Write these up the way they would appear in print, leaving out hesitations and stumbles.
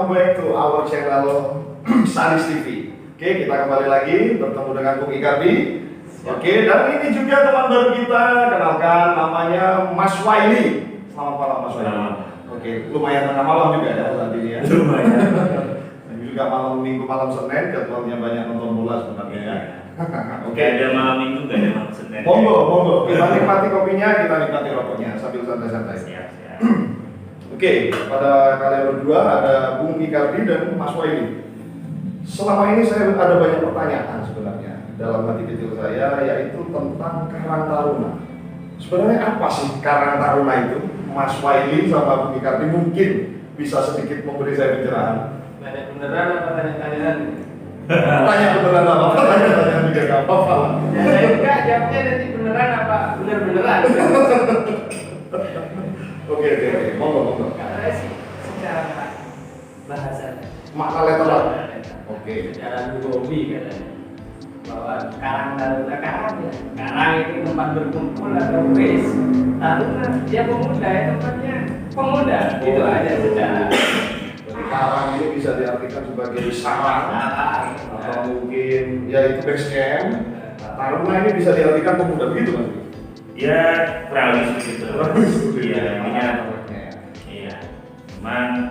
welcome back to our channel Sadis TV. Oke, kita kembali lagi bertemu dengan Bung Icardi. Oke, dan ini juga teman baru kita, kenalkan namanya Mas Waili. Selamat malam Mas Waili. Oke, lumayan tengah malam juga ya tadi ya. Lumayan. Ini juga malam Minggu, malam Senin, jadwalnya banyak nonton bola sebenarnya ya. Oke, ada malam Minggu, nggak ada malam Senin. Monggo. Kita nikmati kopinya, kita nikmati rokoknya sambil santai-santai. Siap. Oke, pada kalian berdua ada Bung Icardi dan Mas Waili. Selama ini saya ada banyak pertanyaan sebenarnya dalam hati kecil saya, yaitu tentang Karang Taruna. Sebenarnya apa sih Karang Taruna itu? Mas Waili sama Bung Icardi mungkin bisa sedikit memberi saya pencerahan. Tanya beneran apa tanya-tanyaan? Tanya beneran apa? Tanya juga gak apa-apa. Ya saya enggak, jawabnya nanti beneran apa bener-beneran. Oke, monggo. Karena sih secara bahasa Makna letteran. Oke. secara hobi katanya bahwa Karang Taruna karang itu tempat berkumpul atau wis Taruna dia pemuda ya tempatnya pemuda itu aja secara Jadi karang ini bisa diartikan sebagai sarang atau mungkin ya itu base camp. Taruna ini bisa diartikan pemuda begitu kan? Ya, kurang lebih segitu. Iya, ini kan. ya. Iya. Cuman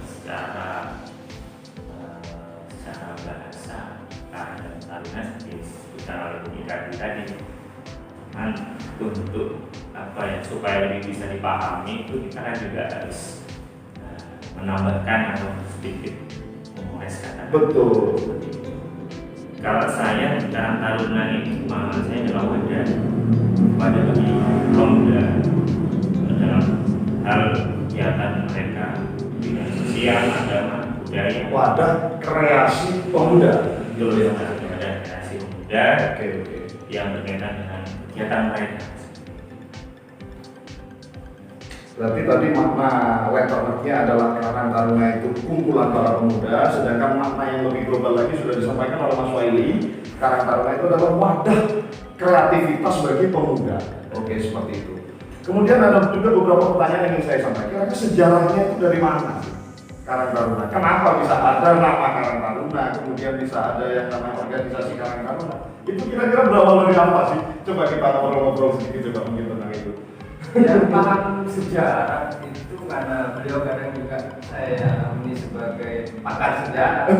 secara bahasa Karang Taruna secara lebih tadi. Cuman untuk apa ya supaya lebih bisa dipahami itu kita kan juga harus menambahkan atau sedikit memores kata. Betul. Kalau saya Karang Taruna ini pemahaman saya adalah wadah bagi pemuda dalam hal kegiatan mereka bidang sosial, agama, budaya. Wadah kreasi pemuda. Betul ya, ada kreasi pemuda Oke. yang berkaitan dengan kegiatan mereka. Berarti tadi makna letternya adalah Karang Taruna itu kumpulan para pemuda, sedangkan makna yang lebih global lagi sudah disampaikan oleh Mas Waili. Karang Taruna itu adalah wadah kreativitas bagi pemuda. Oke, seperti itu. Kemudian ada juga beberapa pertanyaan yang ingin saya sampaikan. Kira-kira sejarahnya itu dari mana sih Karang Taruna? Kenapa bisa ada nama Karang Taruna, kemudian bisa ada yang namanya organisasi Karang Taruna? Itu kira-kira berawal dari apa sih? Coba kita ngobrol-ngobrol sedikit coba mungkin tentang itu. yang paham sejarah itu karena beliau kadang juga saya ini sebagai pakar sejarah.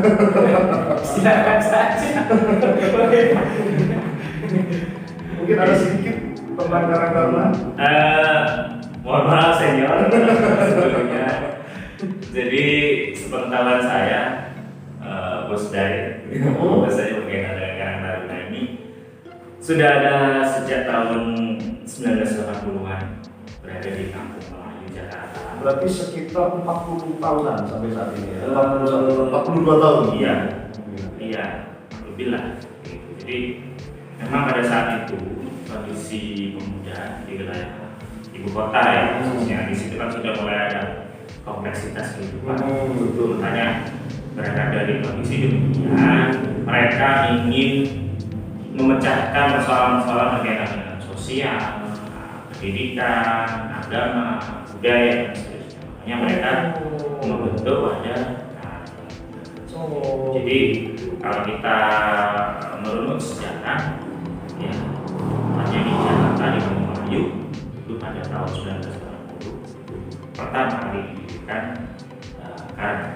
Silakan saja. Mungkin ada sedikit tentang Karang Taruna. Mohon maaf senior sebelumnya. Jadi sepengetahuan saya bos dari saya berkaitan dengan Karang Taruna ini sudah ada sejak tahun 1980-an berada di Kampung Melayu, Jakarta. Berarti sekitar 40 tahunan sampai saat ini ya? 42 tahun? Iya, lebih lah. Jadi memang pada saat itu kondisi pemuda di wilayah ibu kota ya, khususnya di situ kan sudah mulai ada kompleksitas kehidupan. Betul. Makanya berangkat dari kondisi demikian, mereka ingin memecahkan persoalan-persoalan berkaitan dengan sosial, pendidikan, agama, budaya, dan seterusnya. Makanya mereka membentuk wadah. Jadi kalau kita merunut sejarah, ya hanya di Jakarta di Kampung Melayu itu pada tahun 1980 pertama kali didirikan Karang.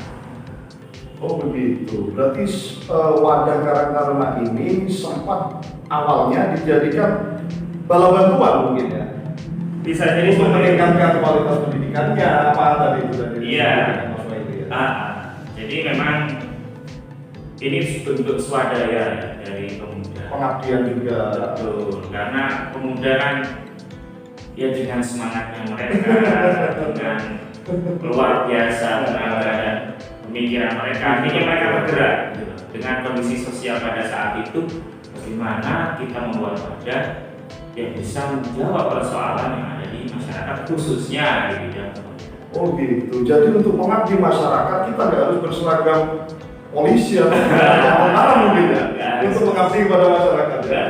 Oh begitu, berarti wadah Karang Taruna ini sempat awalnya dijadikan bala bantuan mungkin ya? Bisa jadi Untuk meningkatkan kualitas pendidikannya, apa tadi itu tadi? Iya. Mas Waili ya? Jadi memang ini bentuk swadaya dari pemuda. Pengabdian juga. Betul, karena pemuda kan ya dengan semangatnya mereka, dengan luar biasa tenaga dan pemikiran mereka, artinya mereka bergerak gitu. Dengan kondisi sosial pada saat itu, bagaimana kita membuat wadah yang bisa menjawab persoalan yang ada di masyarakat khususnya di bidang pendidikan. Oh gitu, jadi untuk mengabdi masyarakat kita nggak harus berseragam polisi atau tentara mungkin ya? Untuk mengabdi kepada masyarakat ya?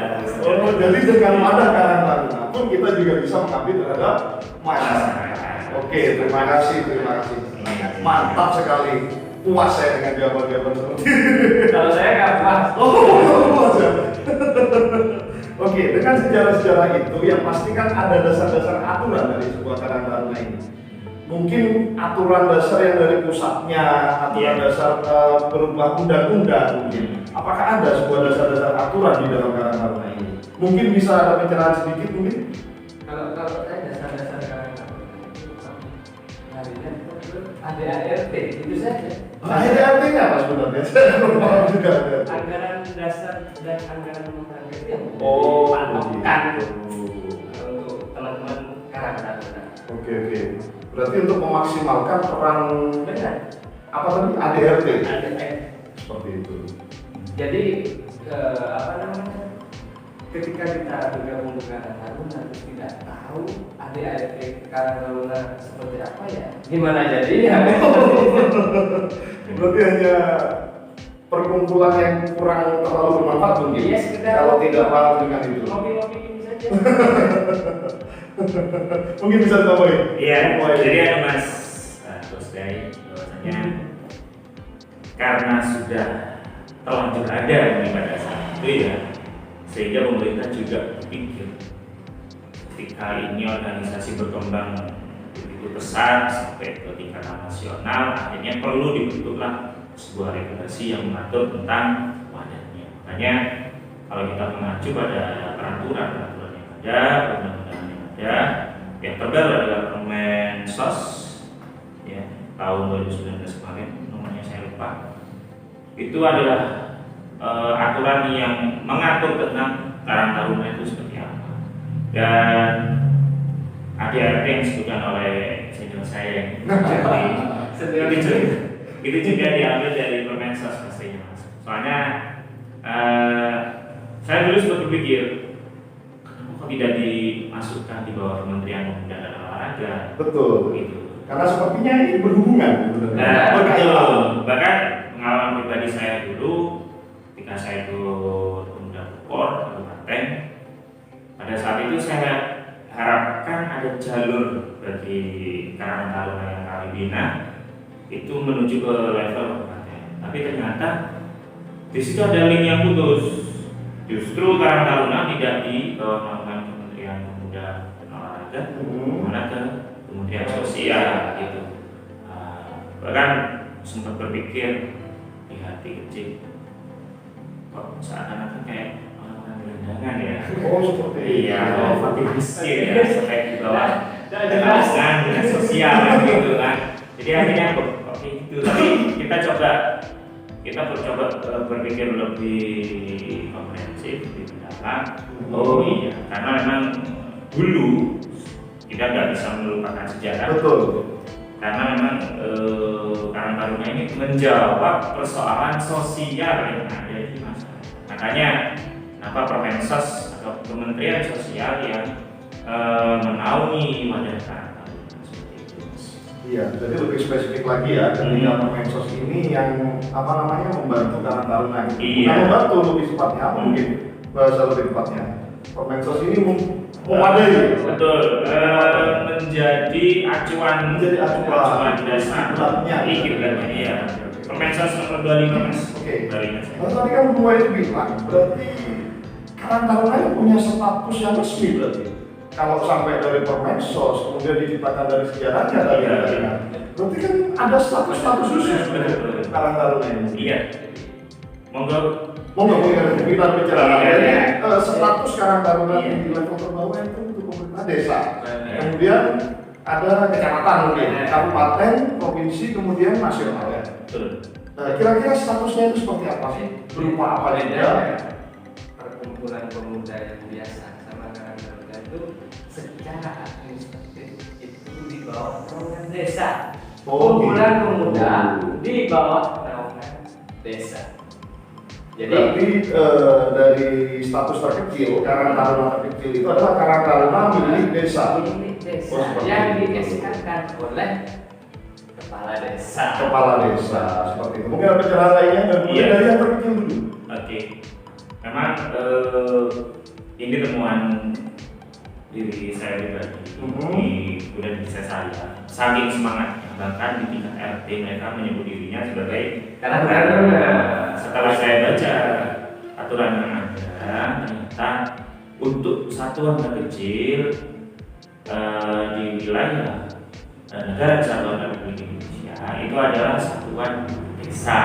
Oh, jadi dengan wadah Karang Taruna pun kita juga bisa mengabdi terhadap masyarakat. Oke, terima kasih. Mantap sekali. Puas saya dengan jawaban-jawaban seperti ini. Kalau saya nggak puas. Puas ya. Oke, dengan sejarah-sejarah itu yang pasti kan ada dasar-dasar aturan dari sebuah Karang Taruna ini. Mungkin aturan dasar yang dari pusatnya, aturan dasar berupa undang-undang mungkin. Apakah ada sebuah dasar-dasar aturan di dalam Karang Taruna ini? Mungkin bisa ada pencerahan sedikit mungkin? Kalau saya dasar-dasar Karang Taruna harinya itu ADART itu saja. ADART-nya apa sebenarnya? Saya belum paham juga. Anggaran dasar dan anggaran rumah tangga itu yang patokan untuk teman-teman Karang Taruna. Oke. Berarti untuk memaksimalkan peran Benar. apa tadi? ADART. ADART. Seperti itu. Jadi ketika kita bergabung ke Karang Taruna terus tidak tahu ADART Karang Taruna seperti apa ya? Gimana jadinya? Berarti hanya perkumpulan yang kurang terlalu bermanfaat mungkin. Iya, sekedar kalau tidak paham dengan itu. Ngopi-ngopi ini saja. Mungkin bisa tambahin. Iya, jadi ada Mas Bos Gai, bahwasanya karena sudah terlanjur ada ini pada saat itu ya, sehingga pemerintah juga berpikir ketika ini organisasi berkembang begitu besar sampai ke tingkatan nasional, akhirnya perlu dibentuklah sebuah regulasi yang mengatur tentang wadahnya. Makanya kalau kita mengacu pada peraturan yang ada, undang-undang yang ada, yang terbaru adalah Permen SOS ya, tahun 2019 kemarin, nomornya saya lupa. Itu adalah aturan yang mengatur tentang Karang Taruna itu seperti apa. Dan ADART yang disebutkan oleh senior saya itu juga diambil dari Permensos pastinya Mas. Soalnya saya dulu sempat berpikir kenapa kok tidak dimasukkan di bawah Kementerian Pemuda dan Olahraga. Betul. Gitu. Karena sepertinya ini berhubungan. Bahkan pengalaman pribadi saya dulu ketika saya ikut Pemuda Bogor Kabupaten, pada saat itu saya harapkan ada jalur bagi Karang Taruna yang kami bina itu menuju ke level kabupaten. Tapi ternyata di situ ada link yang putus. Justru Karang Taruna tidak di bawah naungan Kementerian Pemuda dan Olahraga, mana ke Kementerian Sosial gitu. Bahkan sempat berpikir di hati kecil, kok seakan-akan kayak orang-orang gelandangan ya. Oh seperti Iya, fakir miskin ya, sampai di bawah naungan dengan sosial gitu kan. Jadi akhirnya kok gitu. Tapi kita bercoba berpikir lebih komprehensif, lebih mendalam. Oh iya, karena memang dulu kita nggak bisa melupakan sejarah. Betul. Karena memang Karang Taruna ini menjawab persoalan sosial yang ada di masyarakat. Makanya kenapa Permensos atau Kementerian Sosial yang menaungi wadah Karang Taruna seperti itu. Iya, jadi lebih spesifik lagi ya, ketika Permensos ini yang membantu Karang Taruna gitu. Iya. Bukan membantu lebih tepatnya, apa mungkin bahasa lebih tepatnya. Permensos ini memadai. Betul, menjadi acuan dasar kiblatnya ya. Permensos nomor 25 Mas. Oke. Dari Kalau tadi kan Bu itu bilang, berarti Karang Taruna ini punya status yang resmi berarti. Kalau sampai dari Permensos, kemudian diciptakan dari sejarahnya tadi kan. Berarti kan ada status khusus Karang Taruna ini. Iya. Monggo Kita bicara jadi status Karang Taruna Iya. di level terbawah itu untuk pemerintah desa. Kemudian ada kecamatan mungkin, kabupaten, provinsi, kemudian nasional ya. Betul. Kira-kira statusnya itu seperti apa sih? Berupa apa juga? Perkumpulan pemuda yang biasa sama Karang Taruna itu secara administratif itu di bawah naungan desa. Kumpulan pemuda di bawah naungan desa. Jadi dari status terkecil, Karang Taruna terkecil itu adalah Karang Taruna milik desa. Milik desa yang di-SK-kan oleh kepala desa. Kepala desa seperti itu. Mungkin ada cara lainnya dan mulai dari yang terkecil dulu. Oke. Memang ini temuan diri saya pribadi di kemudian di desa saya saking semangatnya, bahkan di tingkat RT mereka menyebut dirinya sebagai Karang Taruna. Setelah saya baca aturan yang ada, ternyata untuk satuan kecil di wilayah negara kesatuan Republik Indonesia itu adalah satuan desa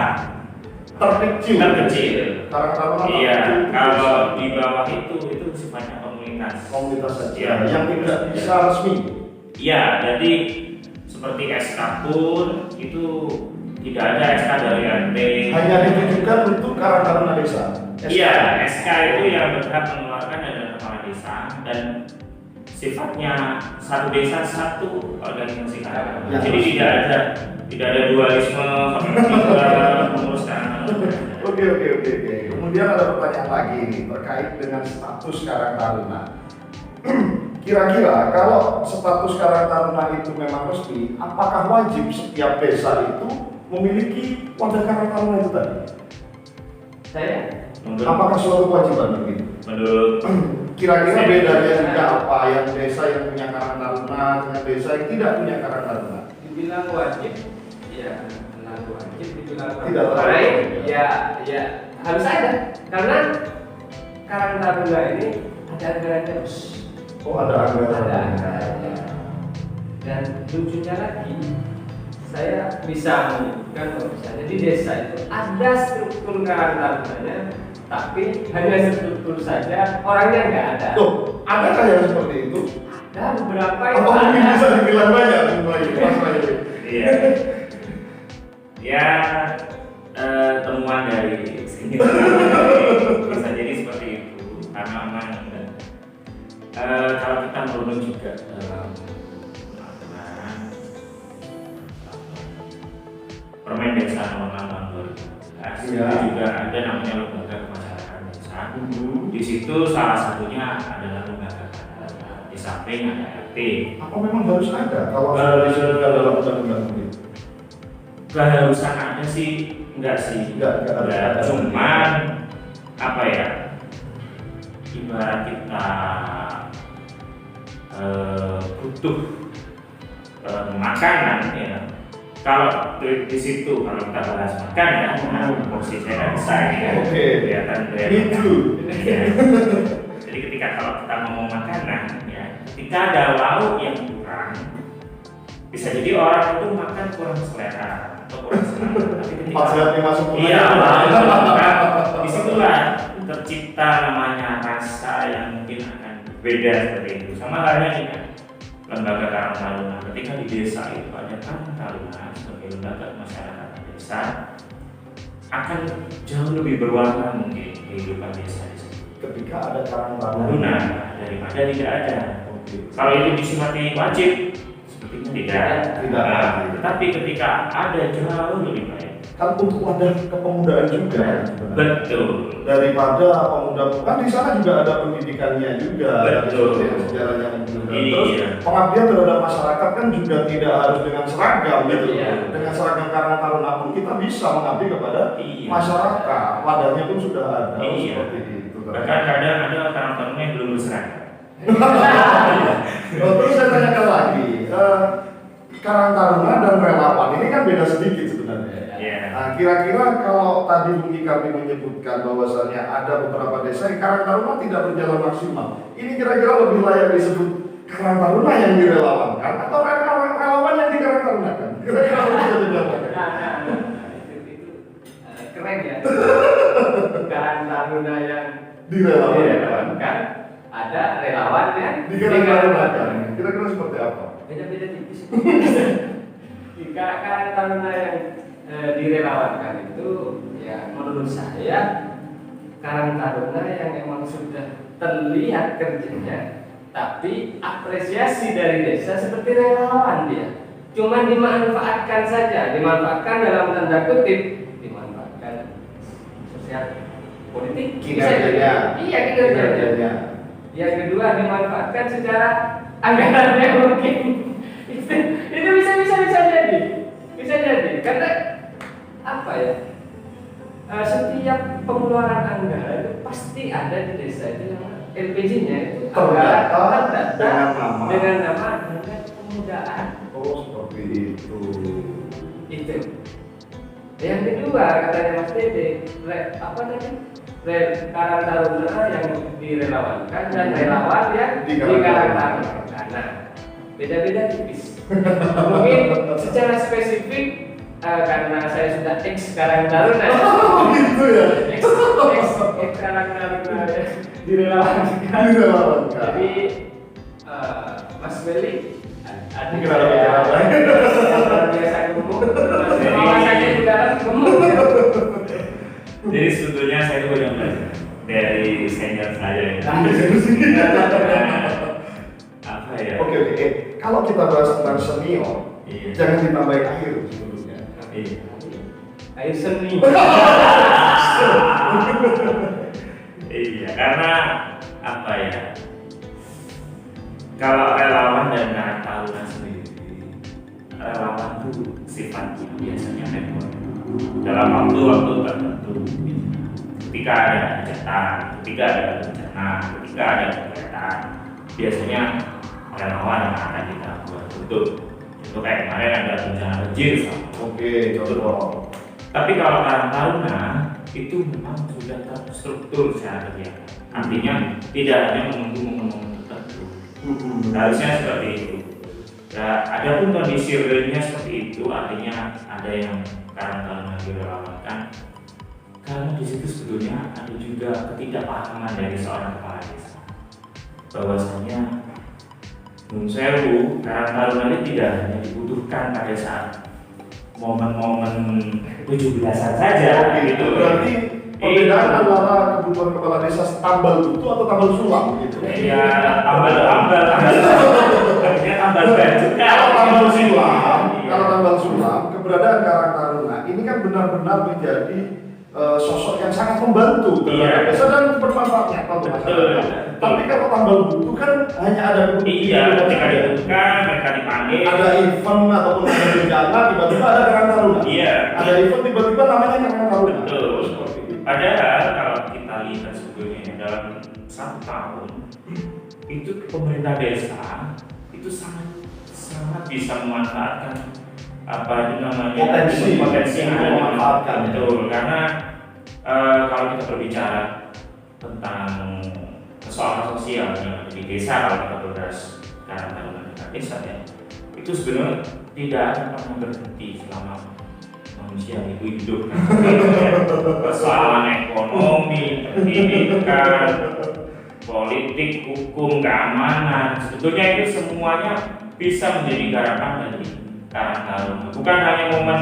terkecil. Karang Taruna Iya, terkecil. kalau di bawah itu sifatnya Komunitas saja Iya. yang tidak bisa resmi. Iya, jadi seperti SK pun itu tidak ada SK dari RT. Hanya ditujukan untuk Karang Taruna desa. Iya, SK itu yang berhak mengeluarkan adalah kepala desa dan sifatnya satu desa satu organisasi karang. Ya, Jadi tidak ada dualisme pengurus karang. Oke. Kemudian ada pertanyaan lagi ini terkait dengan status Karang Taruna. Kira-kira kalau status Karang Taruna itu memang resmi, apakah wajib setiap desa itu memiliki wadah Karang Taruna itu tadi? Saya Apakah suatu kewajiban begitu? Menurut Kira-kira bedanya juga apa yang desa yang punya Karang Taruna dengan desa yang tidak punya Karang Taruna? dibilang wajib, ya dibilang wajib, dibilang Tidak terlalu. baik, ya harus ada karena Karang Taruna ini ada anggaran terus. Oh, ada anggaran. Ada anggarannya. Dan lucunya lagi, saya bisa menyebutkan bahwa misalnya di desa itu ada struktur Karang Tarunanya, tapi hanya struktur saja, orangnya nggak ada. Tuh, adakah yang seperti itu? Ada beberapa yang Atau mungkin ada. bisa dibilang banyak masalahnya. iya, ya temuan dari sini bisa jadi seperti itu karena memang kalau kita merunut juga dalam aturan Permen Desa Nomor 6 Tahun 2012 Iya. itu juga ada namanya lembaga kemasyarakatan desa. Di situ salah satunya adalah lembaga kemasyarakatan. Di samping ada RT. Apa memang harus ada kalau sudah disebutkan dalam undang-undang itu? Keharusan ada sih, enggak sih. Enggak harus ada. Cuman apa ya? Ibarat kita butuh makanan ya. Kalau di situ kalau kita bahas makan ya, porsi saya nggak bisa ya. Oke. Kelihatan Itu. Ya. Jadi ketika kalau kita ngomong makanan ya, ketika ada lauk yang kurang, bisa jadi orang itu makan kurang selera atau kurang semangat. Tapi ketika Pas lihat masuk iya, disitulah tercipta namanya rasa yang mungkin akan beda seperti itu. Sama halnya dengan lembaga Karang Taruna. Ketika di desa itu ada Karang Taruna sebagai lembaga masyarakat desa, akan jauh lebih berwarna mungkin kehidupan desa di situ. Ketika ada Karang Taruna. Taruna daripada tidak ada. Kalau itu disifati wajib, sepertinya tidak. Tidak. Tetapi ketika ada jauh lebih baik. Kan untuk wadah kepemudaan juga sebenarnya. Betul. Daripada pemuda kan di sana juga ada pendidikannya juga. Betul. Dari sejarahnya pemuda. Iya. Terus pengabdian terhadap masyarakat kan juga tidak harus dengan seragam gitu. Iya. Dengan seragam Karang Taruna pun kita bisa mengabdi kepada Iya. masyarakat. Wadahnya pun sudah ada. Iya. Seperti itu. Bahkan kadang ada Karang Taruna yang belum berseragam. Terus saya tanyakan lagi, Karang Taruna dan relawan ini kan beda sedikit sebenarnya. Iya. Nah, kira-kira kalau tadi Bung kami menyebutkan bahwasannya ada beberapa desa yang Karang Taruna tidak berjalan maksimal, ini kira-kira lebih layak disebut Karang Taruna yang direlawankan atau relawan yang dikarang tarunakan? Kira-kira lebih bisa dijabarkan. Itu keren ya. Karang Taruna yang Direlawankan, ada relawan yang dikarang tarunakan. Kira-kira seperti apa? beda-beda tipis. Jika Karang Taruna yang direlawankan itu, ya menurut saya Karang Taruna yang emang sudah terlihat kerjanya, tapi apresiasi dari desa seperti relawan dia. Cuman dimanfaatkan saja, dimanfaatkan dalam tanda kutip, dimanfaatkan sosial politik. Kinerjanya. Iya, kinerjanya. Yang kedua dimanfaatkan secara anggarannya mungkin. itu bisa jadi karena apa ya, setiap pengeluaran anggaran itu pasti ada di desa itu yang LPG-nya itu anggaran Terdata dengan nama dengan pemuda Yang kedua katanya Mas Dede, apa tadi? Karang taruna yang direlawankan dan relawan yang di Karang Taruna. Nah, beda-beda tipis. Mungkin secara spesifik karena saya sudah ex Karang Taruna. Oh gitu ya. Ex Karang Taruna ya, direlawankan. Jadi Mas Meli Mungkin ada bicara lain. biasa gemuk, wawasannya juga kan gemuk. Jadi sebetulnya saya itu banyak belajar dari senior saya. Apa ya? Oke. Kalau kita bahas tentang senior, Iya. jangan ditambahin akhir sebelumnya. Iya. Ayo seni. Iya, karena apa ya? Kalau relawan dan Karang Taruna sendiri, relawan itu sifatnya biasanya network dalam waktu tertentu. Ketika ada hajatan, ketika ada bencana, ketika ada kegiatan, biasanya relawan yang akan kita buat untuk itu kayak kemarin ada bencana banjir. Oke, contoh. Tapi kalau Karang Taruna itu memang sudah terstruktur secara kegiatan. Artinya tidak hanya menunggu momen-momen tertentu. Harusnya seperti itu. Ya, ada pun kondisi realnya seperti itu, artinya ada yang Karang Taruna direlawankan. Karena di situ sebetulnya ada juga ketidakpahaman dari seorang kepala desa bahwasanya Nun Sewu, Karang Taruna ini tidak hanya dibutuhkan pada saat momen-momen 17-an saja. Gitu. Berarti perbedaan antara kebutuhan kepala desa tambal butuh atau tambal sulam gitu. Iya, tambal artinya tambal baju. Kalau tambal sulam, keberadaan Karang Taruna ini kan benar-benar menjadi sosok yang sangat membantu terhadap desa dan bermanfaat nyata untuk masyarakat. Tapi kalau tambal butuh kan hanya ada Iya, ketika dibutuhkan mereka dipanggil. ada event ataupun ada bencana tiba-tiba ada Karang Taruna. Iya. Ada event tiba-tiba namanya Karang Taruna. Betul. Padahal kalau kita lihat sebetulnya dalam 1 tahun itu pemerintah desa itu sangat bisa memanfaatkan apa itu namanya Potensi yang untuk ada memanfaatkan. betul, karena kalau kita berbicara tentang persoalan sosial yang ada di desa, kalau kita berbahas Karang Taruna desa ya, itu sebenarnya tidak akan pernah berhenti selama manusia itu hidup. Persoalan ekonomi, pendidikan, politik, hukum, keamanan, sebetulnya itu semuanya bisa menjadi garapan dari Karang Taruna. Bukan hanya momen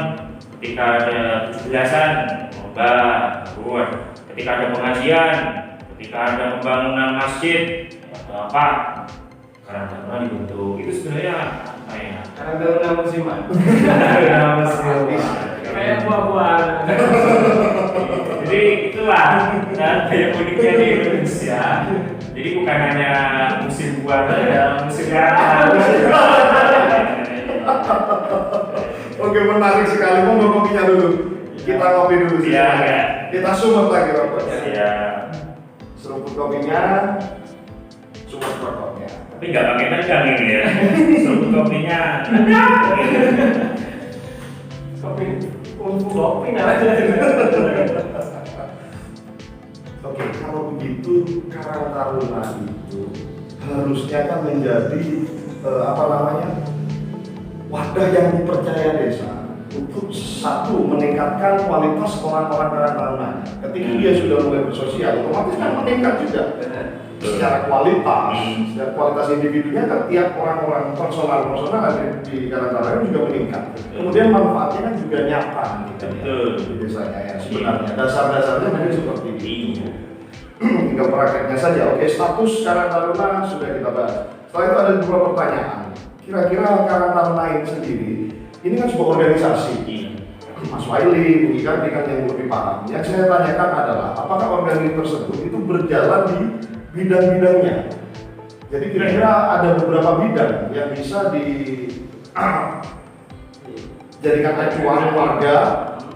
ketika ada 17-an, lomba, buat, ketika ada pengajian, ketika ada pembangunan masjid atau apa, Karang Taruna dibentuk. Itu sebenarnya apa ya? Karang Taruna musiman. Kayak Kayak buah-buahan. Jadi itulah daya uniknya di Indonesia. Jadi bukan hanya musim buah saja, musim rata. Oke, menarik sekali. Mau kopinya dulu. Kita ngopi dulu. Iya, ya. Kita sumber lagi rokoknya. Ya, Seruput kopinya, sumber rokoknya. tapi nggak pakai pegang ini ya. Seruput kopinya. Kopi, kopi namanya. Oke, kalau begitu Karang Taruna itu harusnya kan menjadi wadah yang dipercaya desa untuk satu meningkatkan kualitas orang-orang Karang Taruna. Ketika dia sudah mulai bersosial, otomatis kan meningkat juga secara kualitas, dan kualitas individunya setiap orang-orang personal di Karang Taruna juga meningkat. Kemudian manfaatnya kan juga nyata gitu, di desanya ya. Sebenarnya dasar-dasarnya mungkin seperti ini. Tinggal prakteknya saja. Oke, status Karang Taruna sudah kita bahas. Setelah itu ada beberapa pertanyaan. Kira-kira Karang Taruna ini sendiri, ini kan sebuah organisasi. Mas Waili, Bu Ika dengan yang lebih paham. Yang saya tanyakan adalah, apakah organisasi tersebut itu berjalan di bidang-bidangnya? Jadi kira-kira ada beberapa bidang yang bisa dijadikan acuan warga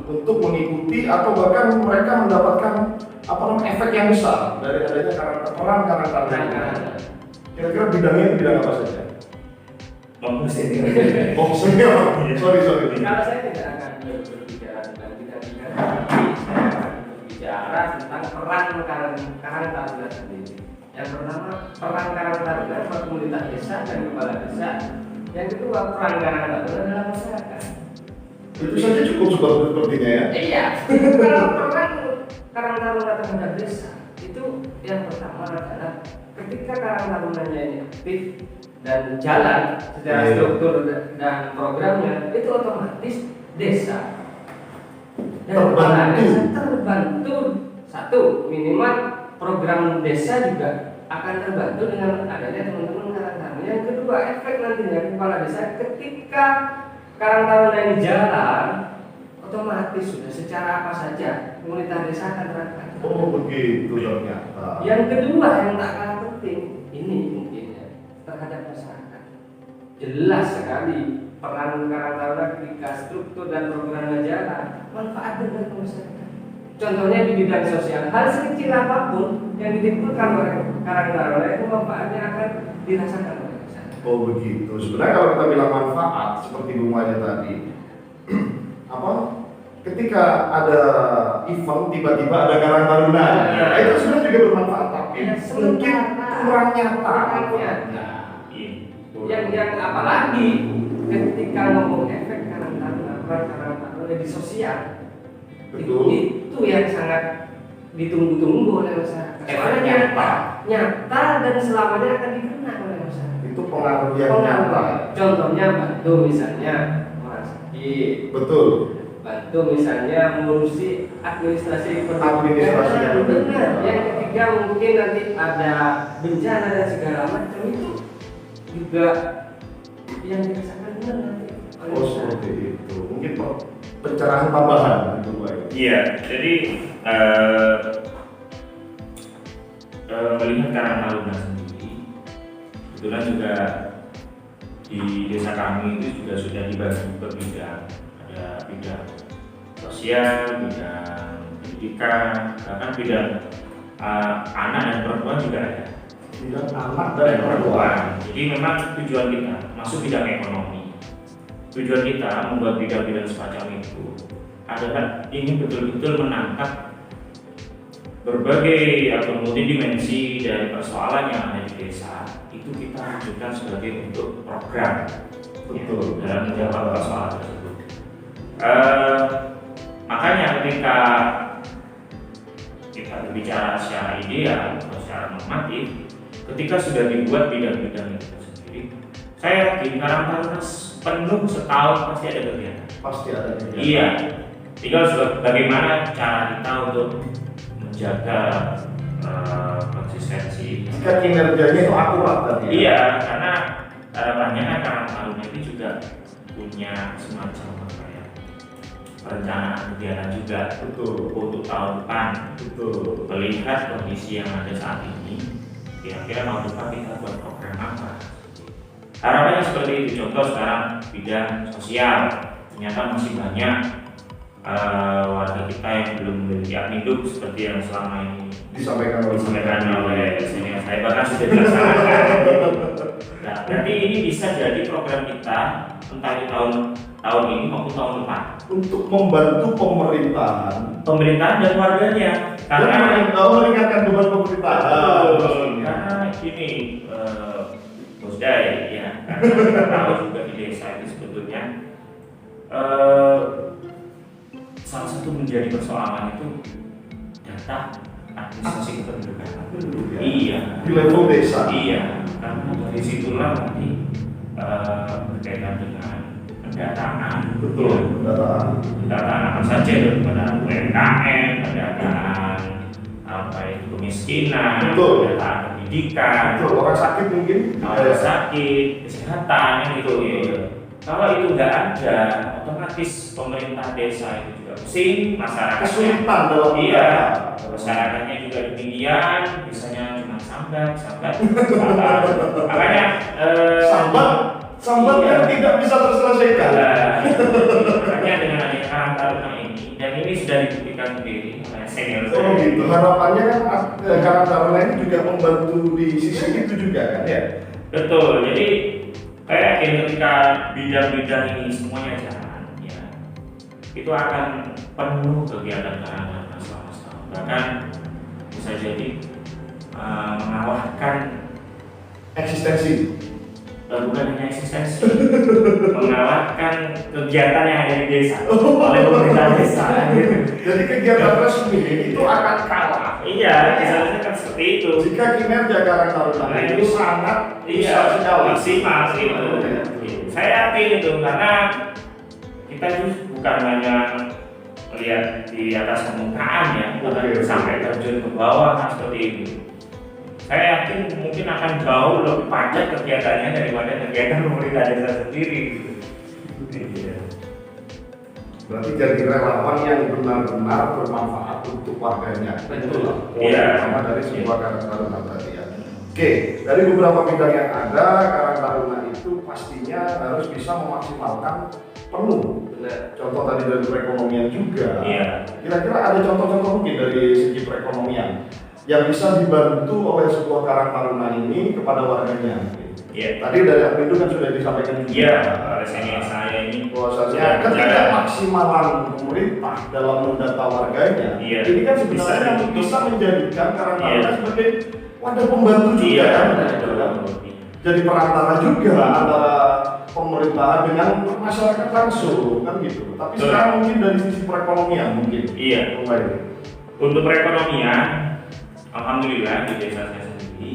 untuk mengikuti atau bahkan mereka mendapatkan efek yang besar dari adanya Karang Taruna. Kira-kira bidangnya itu bidang apa saja? Sorry. Oh, sorry. Kalau saya tidak akan berbicara tentang bidang bicara tentang peran Karang Taruna sendiri. Yang pertama, peran Karang Taruna buat komunitas desa dan kepala desa. Yang kedua, peran Karang Taruna dalam masyarakat. Itu saja cukup sepertinya ya. Iya. Kalau peran Karang Taruna terhadap desa itu yang pertama adalah ketika Karang Tarunanya ini aktif dan jalan secara struktur dan programnya, itu otomatis desa dan kepala desa terbantu. Satu, minimal program desa juga akan terbantu dengan adanya teman-teman Karang Taruna. Yang kedua, efek nantinya kepala desa ketika Karang Taruna ini jalan, otomatis sudah secara apa saja komunitas desa akan terangkat. Oh begitu ternyata. Yang kedua yang tak kalah penting ini mungkin ya, terhadap masyarakat. Jelas sekali peran Karang Taruna ketika struktur dan programnya jalan, manfaat benar ke masyarakat. Contohnya di bidang sosial, hal sekecil apapun yang ditimbulkan oleh Karang Taruna itu manfaatnya akan dirasakan oleh masyarakat. Oh begitu. Sebenarnya kalau kita bilang manfaat seperti Bu Maya tadi, apa? Ketika ada event tiba-tiba ada Karang Taruna, itu sebenarnya juga bermanfaat, tapi mungkin kurang nyata. Yang apalagi ketika ngomong efek Karang Taruna, peran Karang Taruna di sosial. Betul. Itu yang sangat ditunggu-tunggu oleh masyarakat. Soalnya nyata dan selamanya akan dikenang oleh masyarakat. Itu pengaruh yang nyata. Contohnya bantu misalnya orang sakit. Betul. Bantu misalnya mengurusi administrasi Administrasi yang benar. Yang ketiga mungkin nanti ada bencana dan segala macam itu juga yang dirasakan benar nanti. Oh seperti itu. Mungkin pencerahan tambahan itu baik. Iya, jadi melihat Karang Taruna sendiri, kebetulan juga di desa kami itu juga sudah dibagi ke bidang, ada bidang sosial, bidang pendidikan, bahkan bidang anak dan perempuan juga ada. Bidang anak Dan dan perempuan. Jadi memang tujuan kita masuk bidang ekonomi. Tujuan kita membuat bidang-bidang semacam itu adalah ingin betul-betul menangkap berbagai atau multidimensi dari persoalan yang ada di desa. Itu kita wujudkan sebagai bentuk program. Betul. Ya, dalam menjawab persoalan tersebut. Makanya ketika kita berbicara secara ideal atau secara normatif, ketika sudah dibuat bidang-bidang itu sendiri, saya yakin Karang Taruna penuh setahun pasti ada kegiatan. Pasti ada kegiatan. Iya. Tinggal bagaimana cara kita untuk menjaga konsistensi. Jika kinerjanya itu akurat tadi. Iya, karena harapannya kan Karang Taruna itu juga punya semacam apa ya, perencanaan kegiatan juga. Betul. Untuk tahun depan. Betul. Melihat kondisi yang ada saat ini, kira-kira tahun depan kita buat program apa? Harapannya seperti itu. Contoh sekarang bidang sosial, ternyata masih banyak warga kita yang belum memiliki adminuk seperti yang selama ini Disampaikan oleh senior saya, bahkan sudah dilaksanakan. Nah, berarti ini bisa jadi program kita entah di tahun ini maupun tahun depan untuk membantu pemerintahan dan warganya, karena meringankan beban pemerintahan. karena gini, Bos Dai ya, karena kita tahu juga di desa itu sebetulnya salah satu menjadi persoalan itu data administrasi kependudukan. Iya. Di level desa. Iya, karena dari situlah nanti berkaitan dengan pendataan. Betul. Pendataan apa saja, pendataan UMKM, pendataan apa itu kemiskinan, Betul. pendataan pendidikan, Betul. Orang sakit mungkin. orang sakit, kesehatan gitu ya. Kalau itu nggak ada, otomatis pemerintah desa itu juga pusing, masyarakatnya Kesulitan dalam iya, masyarakatnya juga demikian, misalnya cuma sambat. Makanya sambat iya. yang tidak bisa terselesaikan. Makanya dengan adanya Karang Taruna ini, dan ini sudah dibuktikan sendiri oleh senior Oh saya. gitu. Harapannya kan Karang Taruna ini juga membantu di sisi itu juga kan ya. Betul. Jadi kayak ketika bidang-bidang ini semuanya jalan, ya, itu akan penuh kegiatan Karang Taruna selama setahun. bahkan bisa jadi mengalahkan Eksistensi. bukan hanya eksistensi, mengalahkan kegiatan yang ada di desa oleh pemerintah desa. Jadi kegiatan resmi itu akan kalah. Iya, misalnya kan seperti itu. Jika kinerja Karang Taruna itu sangat Iya, sekali. maksimal itu. Saya yakin itu karena kita itu bukan hanya melihat di atas permukaan ya, Oke. sampai terjun ke bawah kan seperti itu. Saya yakin mungkin akan jauh lebih padat kegiatannya daripada kegiatan pemerintah desa sendiri. Iya. Berarti jadi relawan yang benar-benar bermanfaat untuk warganya. Betul. Iya. Sama dari sebuah Karang Taruna berarti ya. Oke, dari beberapa bidang yang ada, Karang Taruna itu pastinya harus bisa memaksimalkan penuh. Benar. Contoh tadi dari perekonomian juga. Iya. Kira-kira ada contoh-contoh mungkin dari segi perekonomian yang bisa dibantu oleh sebuah Karang Taruna ini kepada warganya. Iya. Tadi dari Apindo kan sudah disampaikan juga. Iya, alasannya saya ini Bahwasanya ketika maksimalan pemerintah dalam mendata warganya, Iya. ini kan sebenarnya Bisa bisa menjadikan Karang Taruna Iya. sebagai wadah pembantu juga. Iya, kan? betul. Jadi perantara juga antara pemerintahan dengan masyarakat langsung kan gitu. Tapi Betul. sekarang mungkin dari sisi perekonomian mungkin. Iya. Kembali. Untuk perekonomian, alhamdulillah di desa saya sendiri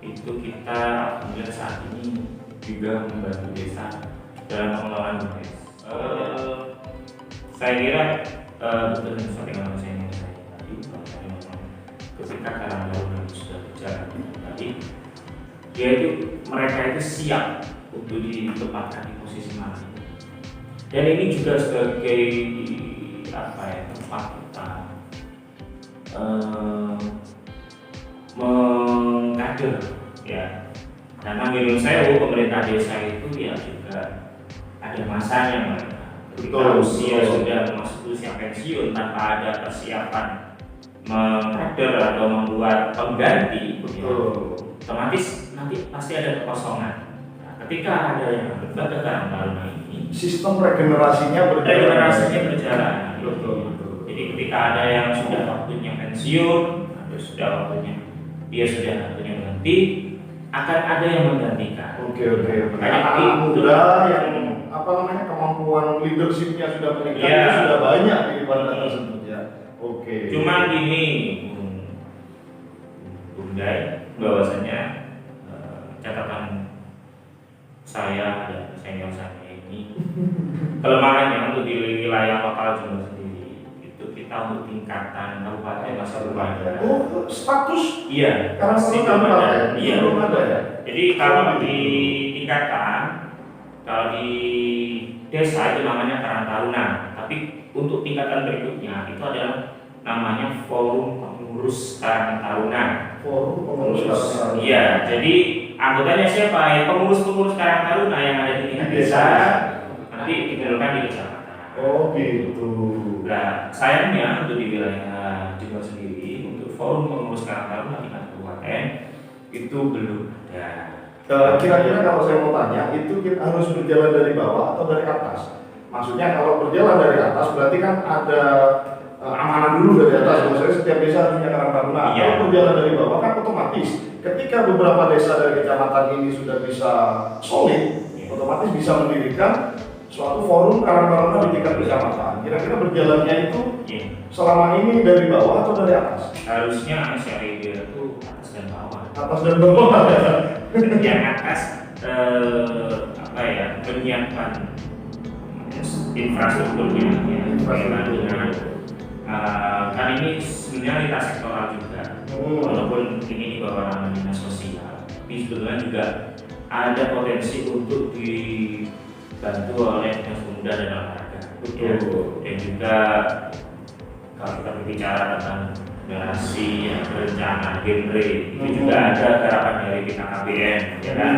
itu kita alhamdulillah saat ini juga membantu desa dalam pengelolaan BUMDes. Saya kira betul seperti yang saya ingin tadi, bahwasanya memang ketika Karang Taruna itu sudah berjalan tadi, yaitu mereka itu siap untuk ditempatkan di posisi mana. Dan ini juga sebagai tempat kita mengkader ya, karena menurut saya pemerintah desa itu ya juga ada masanya mereka ketika Betul, usia betul. sudah masuk usia pensiun tanpa ada persiapan mengkader atau membuat pengganti, Betul. otomatis nanti pasti ada kekosongan. Nah, ketika ada yang berbagai Karang Taruna ini, Sistem regenerasinya berjalan. regenerasinya berjalan. Betul, betul. Jadi ketika ada yang sudah waktunya pensiun, ada sudah waktunya dia sudah waktunya berhenti, akan ada yang menggantikan. Oke oke. Kayak Anak gitu. muda yang apa namanya kemampuan leadershipnya sudah meningkat Iya. sudah banyak di pada tersebut ya. Oke. Cuma gini, Bundai, bahwasanya catatan saya dan senior saya ini kelemahannya untuk di wilayah lokal Jember sendiri itu kita untuk tingkatan kabupaten masih belum ada. Oh, status Iya, Karang masih Taruna belum ada. kabupaten Iya, belum ada ya. jadi kalau ditingkatkan, kalau di desa itu namanya Karang Taruna, tapi untuk tingkatan berikutnya itu adalah namanya Forum Pengurus Karang Taruna. Forum pengurus Karang Taruna. Iya, jadi anggotanya siapa? Ya pengurus-pengurus Karang Taruna yang ada di tingkat desa. Nanti dikumpulkan di kecamatan. Oh gitu. Nah, sayangnya untuk di wilayah Jember sendiri untuk Forum Pengurus Karang Taruna tingkat kabupaten itu belum ada. Kira-kira kalau saya mau tanya, itu kita harus berjalan dari bawah atau dari atas? Maksudnya kalau berjalan dari atas berarti kan ada amanah dulu dari atas. Maksudnya setiap desa harus punya Karang Taruna. Iya. Kalau berjalan dari bawah kan otomatis ketika beberapa desa dari kecamatan ini sudah bisa solid, Iya. otomatis bisa mendirikan suatu forum Karang Taruna di tingkat kecamatan. Kira-kira berjalannya itu Iya. selama ini dari bawah atau dari atas? Harusnya SRID itu atas dan bawah. Atas dan bawah. Yang atas menyiapkan infrastrukturnya ya, bagaimana dengan kan ini sebenarnya lintas sektoral juga. Walaupun ini di bawah ranah dinas sosial, tapi sebetulnya juga ada potensi untuk dibantu oleh dinas pemuda dan olahraga. Ya. Dan juga kalau kita berbicara tentang generasi yang berencana genre itu juga ada gerakan dari BKKBN, ya kan?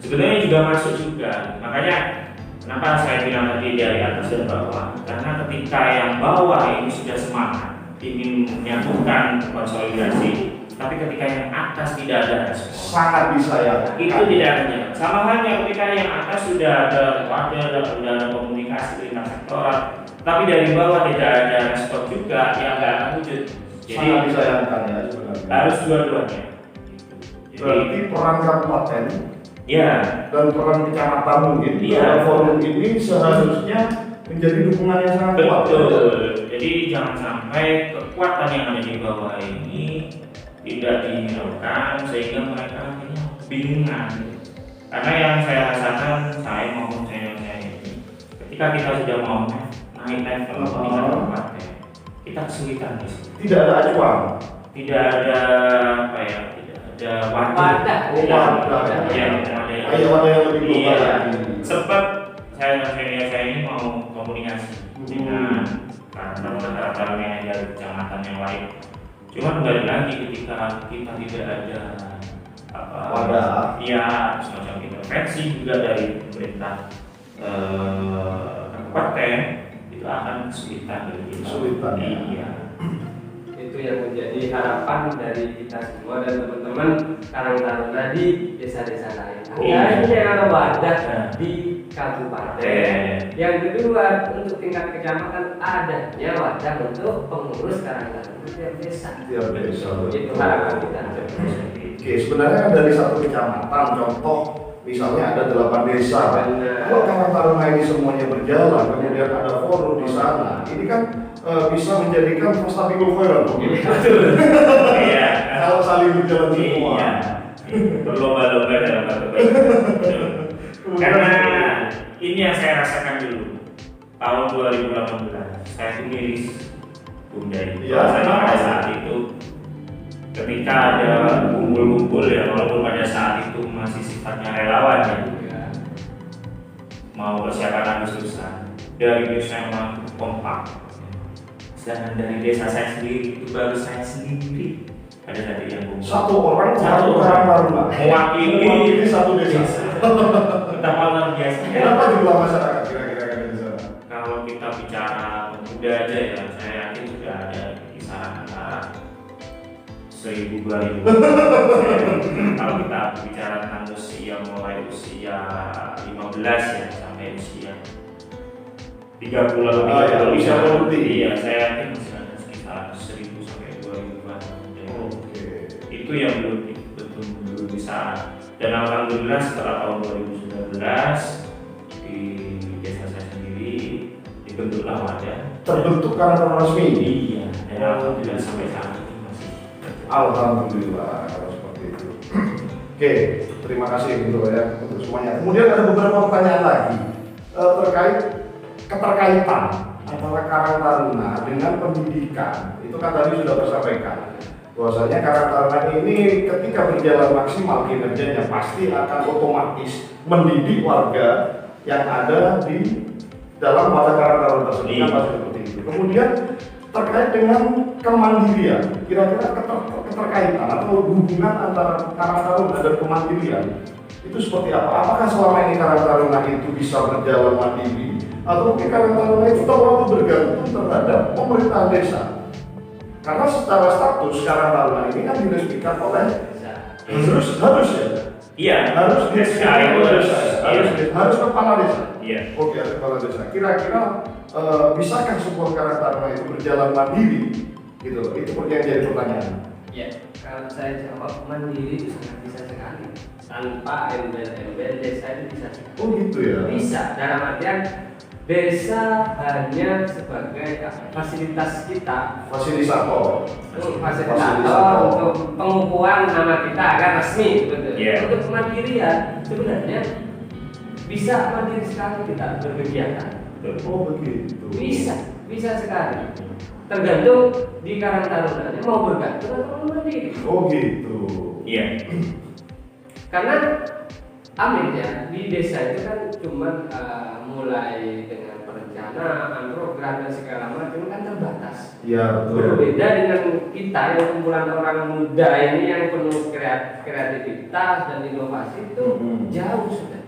Sebetulnya juga masuk juga. Makanya kenapa saya bilang tadi dari atas dan bawah? Karena ketika yang bawah ini sudah semangat ingin menyatukan konsolidasi, tapi ketika yang atas tidak ada respon, Sangat disayangkan. itu tidak ada. Sama halnya ketika yang atas sudah ada komunikasi lintas sektoral, tapi dari bawah tidak ada respon juga, ya nggak akan wujud. sangat disayangkan ya sebenarnya. Harus dua-duanya. Berarti peran kabupaten Ya, dan peran kecamatan mungkin Iya. dalam forum ini seharusnya menjadi dukungan yang sangat kuat. betul. Jadi jangan sampai kekuatan yang ada di bawah ini tidak dihiraukan sehingga mereka akhirnya bingungan. Karena yang saya rasakan, saya maupun senior saya ini, ketika kita sudah mau naik level tingkat kabupaten, kita kesulitan di situ. Tidak ada acuan. Tidak ada apa ya, tidak ada Wadah. yang Ayo ada yang lebih global Iya. lagi. Sempat saya ini mau komunikasi dengan karakter yang ada di kecamatan yang lain. Cuma kembali lagi ketika kita tidak ada Wadah. ya semacam intervensi juga dari pemerintah kabupaten, itu akan kesulitan dari kita. Kesulitan, ya. Iya. Itu yang menjadi harapan dari kita semua dan teman-teman Karang Taruna di desa-desa lain. Iya. Adanya ada wadah di kabupaten. Yang kedua, untuk tingkat kecamatan adanya wadah untuk pengurus Karang Taruna tiap desa. Tiap desa. Itu harapan kita. Oke, sebenarnya dari satu kecamatan, contoh misalnya ada 8 desa. Benar. Kalau Karang Taruna ini semuanya berjalan, kemudian ada forum di sana, ini kan bisa menjadikan fastabiqul khairat mungkin. Iya. Kalau saling berjalan semua. Iya. Berlomba-lomba dalam satu Karena ini yang saya rasakan dulu tahun 2018, saya tuh miris Bunda ini. Iya. Pada saat itu ketika ada kumpul-kumpul ya, walaupun pada saat itu masih sifatnya relawan ya, mau persiapan Agustusan, dari desa yang kompak, sedangkan dari desa saya sendiri itu baru saya sendiri pada saat itu yang kumpul. Satu orang Satu Karang Taruna mewakili satu desa. betapa luar biasa. Kenapa jumlah masyarakat kira-kira kan di sana? Kalau kita bicara pemuda aja ya, saya yakin sudah ada kisaran antara 1.000-2.000. Kalau kita bicara tentang usia mulai usia 15 ya sampai usia 30 atau Ah, ya, 30 usia produktif. Iya, saya yakin masih ada sekitar 1.000 sampai 2.000-an. Oke. Itu yang belum bisa. Dan alhamdulillah setelah tahun 2019 di desa saya sendiri dibentuklah wadah. Terbentuk Karang resmi. Iya, dan alhamdulillah sampai saat ini masih. Alhamdulillah kalau seperti itu. Oke, terima kasih gitu ya untuk semuanya. Kemudian ada beberapa pertanyaan lagi terkait keterkaitan antara Karang Taruna dengan pendidikan. Itu kan tadi sudah tersampaikan bahwasanya Karang Taruna ini ketika berjalan maksimal kinerjanya pasti akan otomatis mendidik warga yang ada di dalam wadah Karang Taruna tersebut. Kan pasti seperti itu. Kemudian terkait dengan kemandirian, kira-kira keterkaitan atau hubungan antara Karang Taruna dan kemandirian itu seperti apa? Apakah selama ini Karang Taruna itu bisa berjalan mandiri atau mungkin Karang Taruna itu terlalu bergantung terhadap pemerintahan desa? Karena secara status Karang Taruna ini kan diresmikan oleh harus ya. Iya, Harus sekali itu harus. harus kepala desa. Iya. Oke, harus kepala desa. Kira-kira bisakah sebuah Karang Taruna itu berjalan mandiri? Gitu loh. Itu yang jadi pertanyaan. Ya, kalau saya jawab mandiri itu sangat bisa sekali. Tanpa embel-embel desa itu bisa sekali. Oh gitu ya. Bisa, dalam artian desa hanya sebagai fasilitas kita, Fasilitator. fasilitator untuk pengukuhan nama kita agar resmi, betul. Yeah. Untuk kemandirian sebenarnya bisa mandiri sekali kita berkegiatan. Oh begitu. Bisa sekali. Tergantung di Karang Taruna mau bergantung atau mau mandiri. Oh gitu. Iya. Karena amin ya, di desa itu kan cuma mulai dengan perencanaan, program dan segala macam kan terbatas. Iya betul. Berbeda dengan kita yang kumpulan orang muda ini yang penuh kreativitas dan inovasi itu jauh sudah.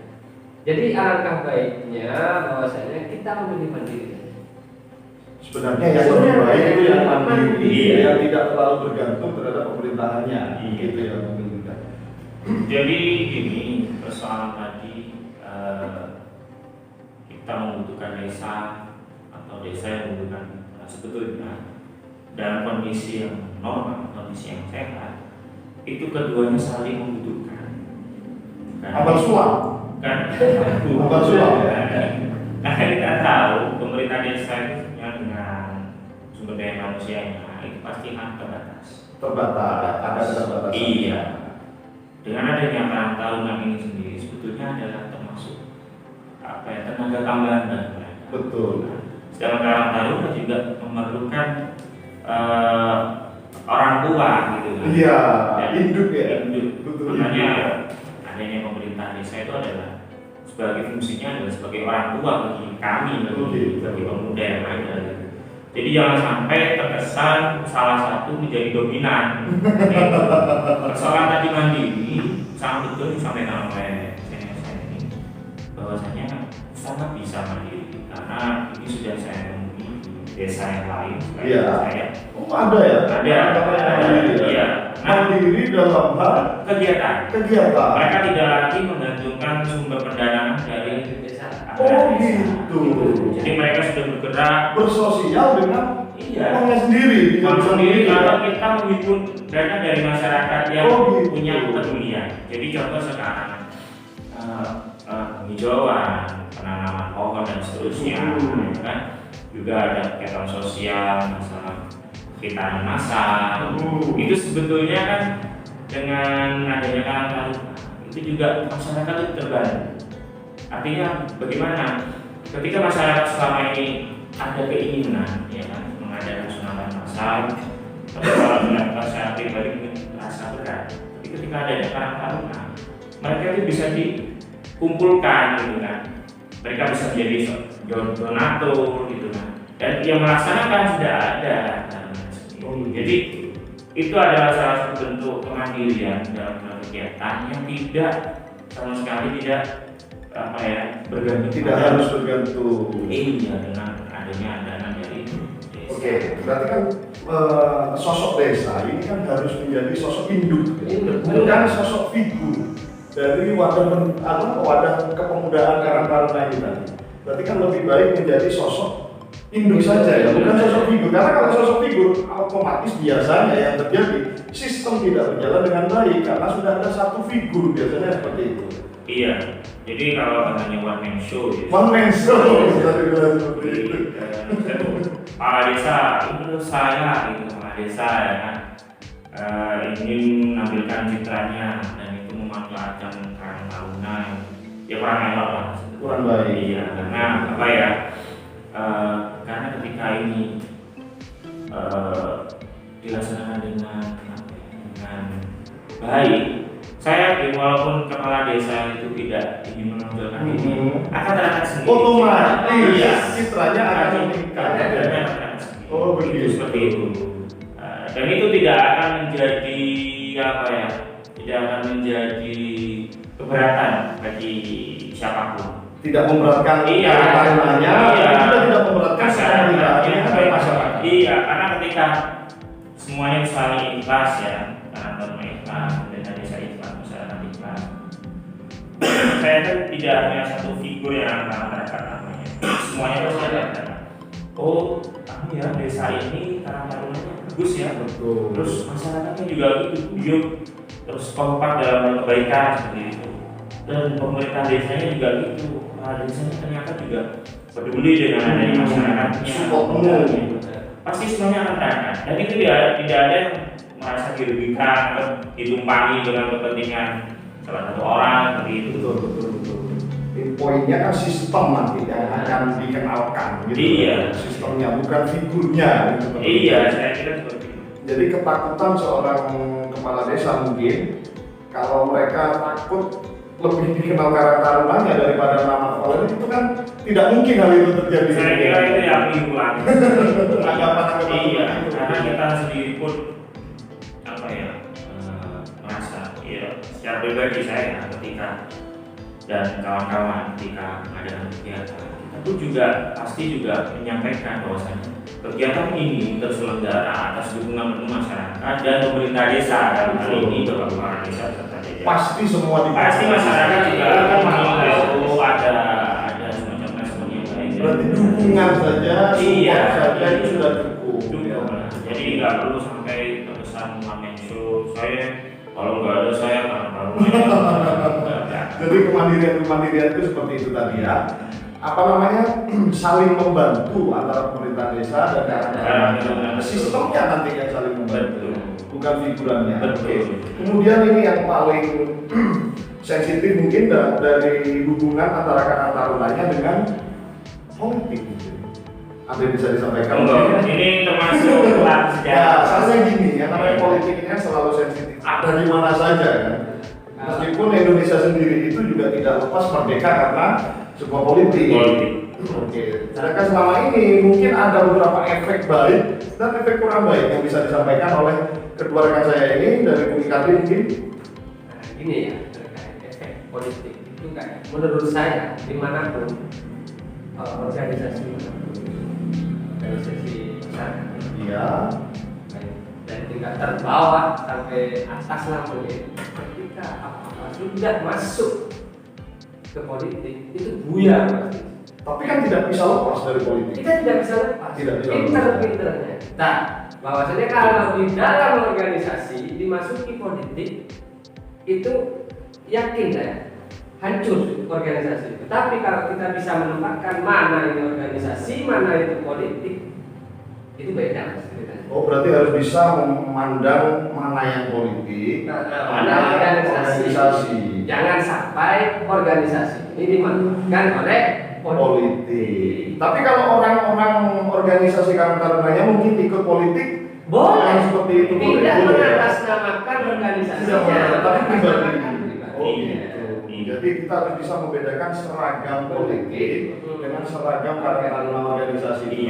Jadi alangkah baiknya bahwasanya kita memilih mandiri. Sebenarnya yang lebih baik itu yang mandiri, Iya. yang tidak terlalu bergantung terhadap pemerintahannya. Iya. Gitu ya mungkin. Jadi ini persoalan tadi kita membutuhkan desa atau desa yang membutuhkan sebetulnya dalam kondisi yang normal, kondisi yang sehat, itu keduanya saling membutuhkan. Abang sulam. Kan? Abang sulam. Karena kita tahu pemerintah desa itu dengan sumber daya manusianya itu pasti akan terbatas. Terbatas, ada keterbatasan. Iya. Dengan adanya karang taruna ini sendiri sebetulnya adalah termasuk tenaga tambahan bagi mereka. Betul. Sedangkan karang taruna juga memerlukan orang tua gitu kan. Iya, Dan induk ya. induk. Betul. Makanya adanya pemerintah desa itu adalah sebagai fungsinya adalah sebagai orang tua bagi kami, bagi pemuda yang ada. Jadi jangan sampai terkesan salah satu menjadi dominan. Persoalan tadi mandiri sangat betul disampaikan oleh saya ini bahwasanya sangat bisa mandiri karena ini sudah saya temui di desa yang lain. Iya. Saya Ada ya? ada. Iya. Mandiri dalam hal Kegiatan. Mereka tidak lagi menggantungkan sumber pendanaan dari desa. Oh gitu. Jadi mereka sudah bergerak Bersosial dengan uangnya sendiri. uang sendiri kalau kita menghimpun dana dari masyarakat yang gitu. punya kepedulian. Jadi contoh sekarang penghijauan, penanaman pohon dan seterusnya, kan? Juga ada kegiatan sosial, masalah hitanan massal. Itu sebetulnya kan dengan adanya karang taruna itu juga masyarakat itu terbantu. Artinya bagaimana? Ketika masyarakat selama ini ada keinginan, ya kan, mengadakan sunatan massal, tapi kalau melakukan secara pribadi mungkin terasa berat. Tapi ketika ada karang taruna, mereka itu bisa dikumpulkan, gitu kan. Mereka bisa menjadi donatur, gitu kan. Dan yang melaksanakan sudah ada. Jadi itu adalah salah satu bentuk kemandirian dalam kegiatan yang tidak sama sekali tidak bergantung. Tidak harus bergantung. Iya, dengan adanya dana dari desa. Oke, berarti kan sosok desa ini kan harus menjadi sosok induk, bukan sosok figur dari wadah kepemudaan karang taruna ini tadi. Berarti kan lebih baik menjadi sosok induk saja ya, bukan sosok figur. Karena kalau sosok figur otomatis biasanya yang terjadi sistem tidak berjalan dengan baik karena sudah ada satu figur biasanya seperti itu. Iya, jadi kalau hanya one man show, ya. One man show bisa dibilang seperti itu. Kepala desa itu saya, gitu, kepala desa ya kan, ingin menampilkan citranya dan itu memanfaatkan karang taruna, ya kurang elok lah. Kurang baik. Iya, karena apa ya? Karena ketika ini dilaksanakan dengan baik, saya yakin walaupun kepala desa itu tidak ingin menonjolkan ini, akan terangkat sendiri. Otomatis Iya. citranya akan meningkat. Oh begitu. Seperti itu. Dan itu tidak akan menjadi tidak akan menjadi keberatan bagi siapapun. Tidak memberatkan tarunanya, juga tidak memberatkan pemerintahannya dan masyarakat. Iya, karena ketika semuanya saling ikhlas ya, karena taruna ikhlas, pemerintah desa ikhlas, masyarakat ikhlas. Saya kan tidak hanya satu figur yang akan mereka namanya, semuanya pasti ada. Oh, kami ya desa ini karang tarunanya bagus ya, Betul. terus masyarakatnya juga itu guyup, terus kompak dalam kebaikan seperti itu. Dan pemerintah desanya juga gitu. Desanya ternyata juga peduli dengan adanya masyarakatnya. Pasti semuanya akan terangkat. Dan itu tidak ada yang merasa dirugikan atau ditumpangi dengan kepentingan salah satu orang seperti itu. Betul. Poinnya kan sistem nanti yang akan dikenalkan gitu. Iya. Sistemnya bukan figurnya gitu. Iya, saya kira seperti itu. Jadi ketakutan seorang kepala desa mungkin kalau mereka takut lebih dikenal karang tarunanya daripada nama kepala desa, itu kan tidak mungkin hal itu terjadi. Saya kira itu yang mingguan. Anggapan Iya, itu. karena kita sendiri pun merasa ya secara pribadi saya ketika dan kawan-kawan ketika mengadakan kegiatan kita pun juga pasti juga menyampaikan bahwasanya kegiatan ini terselenggara atas dukungan penuh masyarakat dan pemerintah desa dalam hal ini Bapak Kepala Desa serta jajaran. Pasti semua Pasti masyarakat juga akan mengimbau ada semacam respon yang baik. Berarti dukungan saja, support Iya, saja itu iya. sudah cukup. Jadi nggak perlu sampai Jadi kemandirian itu seperti itu tadi ya. Apa namanya, saling membantu antara pemerintah desa dan karang-taruna. Sistemnya nanti yang saling membantu, bukan figurannya. Oke. Kemudian ini yang paling sensitif mungkin dari hubungan antara karang-tarunanya dengan politik. Ada yang bisa disampaikan? Ini termasuk ya, soalnya gini, yang namanya politik ini kan selalu sensitif. Ada di mana saja kan. Meskipun Indonesia sendiri itu juga tidak lepas merdeka karena sebuah politik. Oke. Sedangkan selama ini mungkin ada beberapa efek baik dan efek kurang baik yang bisa disampaikan oleh kedua rekan saya ini dari Bung Kardi mungkin. Nah, gini ya, terkait efek politik itu kayak menurut saya dimanapun organisasi besar, Iya. dari tingkat terbawah sampai atas lah mungkin, ketika apa sudah masuk ke politik itu buyar pasti. Tapi kan tidak bisa lepas dari politik. Kita tidak bisa lepas. Tidak bisa Pinter-pinternya. Nah, bahwasanya kalau di dalam organisasi dimasuki politik itu yakin ya hancur organisasi. Tetapi kalau kita bisa menempatkan mana ini organisasi, mana itu politik, itu beda ceritanya. Oh, berarti harus bisa memandang mana yang politik, Mana organisasi. Jangan sampai organisasi ini dimanfaatkan oleh politik. Tapi kalau orang-orang organisasi karang-tarunanya mungkin ikut politik, boleh seperti itu tidak boleh. mengatasnamakan organisasinya, Tapi pribadi. pribadi. Oh, gitu. Jadi kita harus bisa membedakan seragam politik dengan seragam karang-taruna organisasi ini.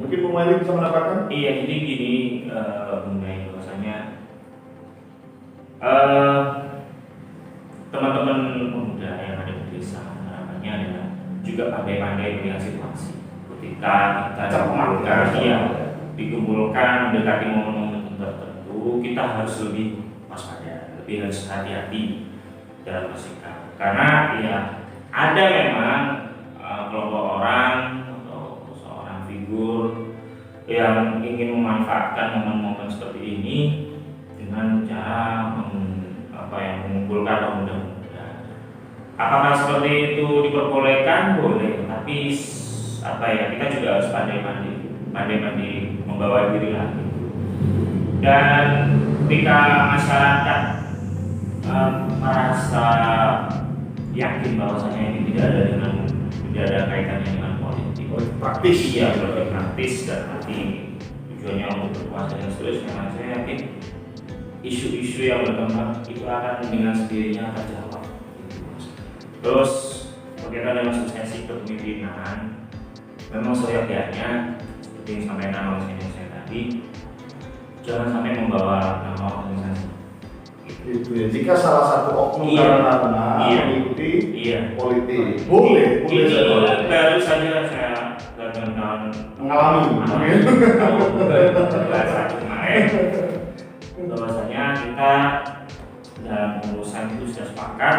Mungkin Bu Mali bisa menambahkan? Iya, jadi gini mengenai bahwasanya teman-teman pemuda yang ada di desa harapannya adalah juga pandai-pandai melihat situasi. Ketika kita dikumpulkan mendekati momen-momen tertentu, kita harus lebih waspada, lebih harus hati-hati dalam bersikap. Karena ya ada memang kelompok orang atau seorang figur yang ingin memanfaatkan momen-momen seperti ini dengan cara mengumpulkan pemuda-pemuda. Apakah seperti itu diperbolehkan? Boleh, tapi kita juga harus pandai-pandai membawa diri lagi. Dan ketika masyarakat merasa yakin bahwasanya ini tidak ada kaitannya dengan politik, Praktis. iya, lebih praktis dan nanti tujuannya untuk berkuasa dan seterusnya. Saya yakin isu-isu yang berkembang itu akan dengan sendirinya terjawab. Terus berkaitan dengan suksesi kepemimpinan, memang seyogyanya seperti yang disampaikan oleh saya tadi, jangan sampai membawa nama organisasi. Itu ya. Jika salah satu oknum karang-taruna mengikuti politik, boleh Ini baru saja saya kawan-kawan mengalami. Bahasa kemarin bahwasanya kita dalam urusan itu sudah sepakat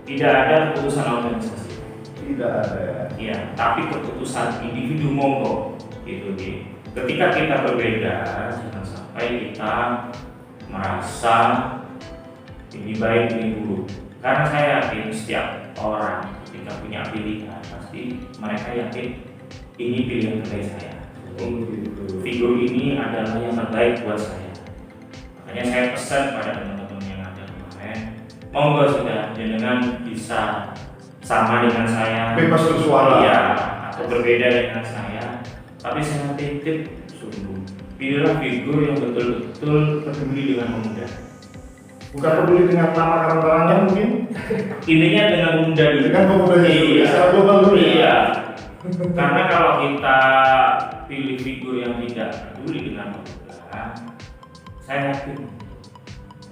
tidak ada keputusan organisasi. Tidak ada. Iya, tapi keputusan individu monggo gitu. Ketika kita berbeda, jangan sampai kita merasa ini baik ini buruk. Karena saya yakin setiap orang ketika punya pilihan pasti mereka yakin ini pilihan terbaik saya. Figur ini adalah yang terbaik buat saya. Makanya saya pesan pada teman-teman yang ada kemarin, monggo sudah jenengan bisa sama dengan saya, Bebas bersuara. iya, atau berbeda dengan saya, tapi saya titip sungguh pilihlah figur yang betul-betul peduli dengan pemuda. Bukan peduli dengan nama karang-tarunanya mungkin. Intinya dengan pemuda dulu. Dengan pemudanya dulu, Iya. secara global dulu ya. Iya. Karena kalau kita pilih figur yang tidak peduli dengan pemuda, saya yakin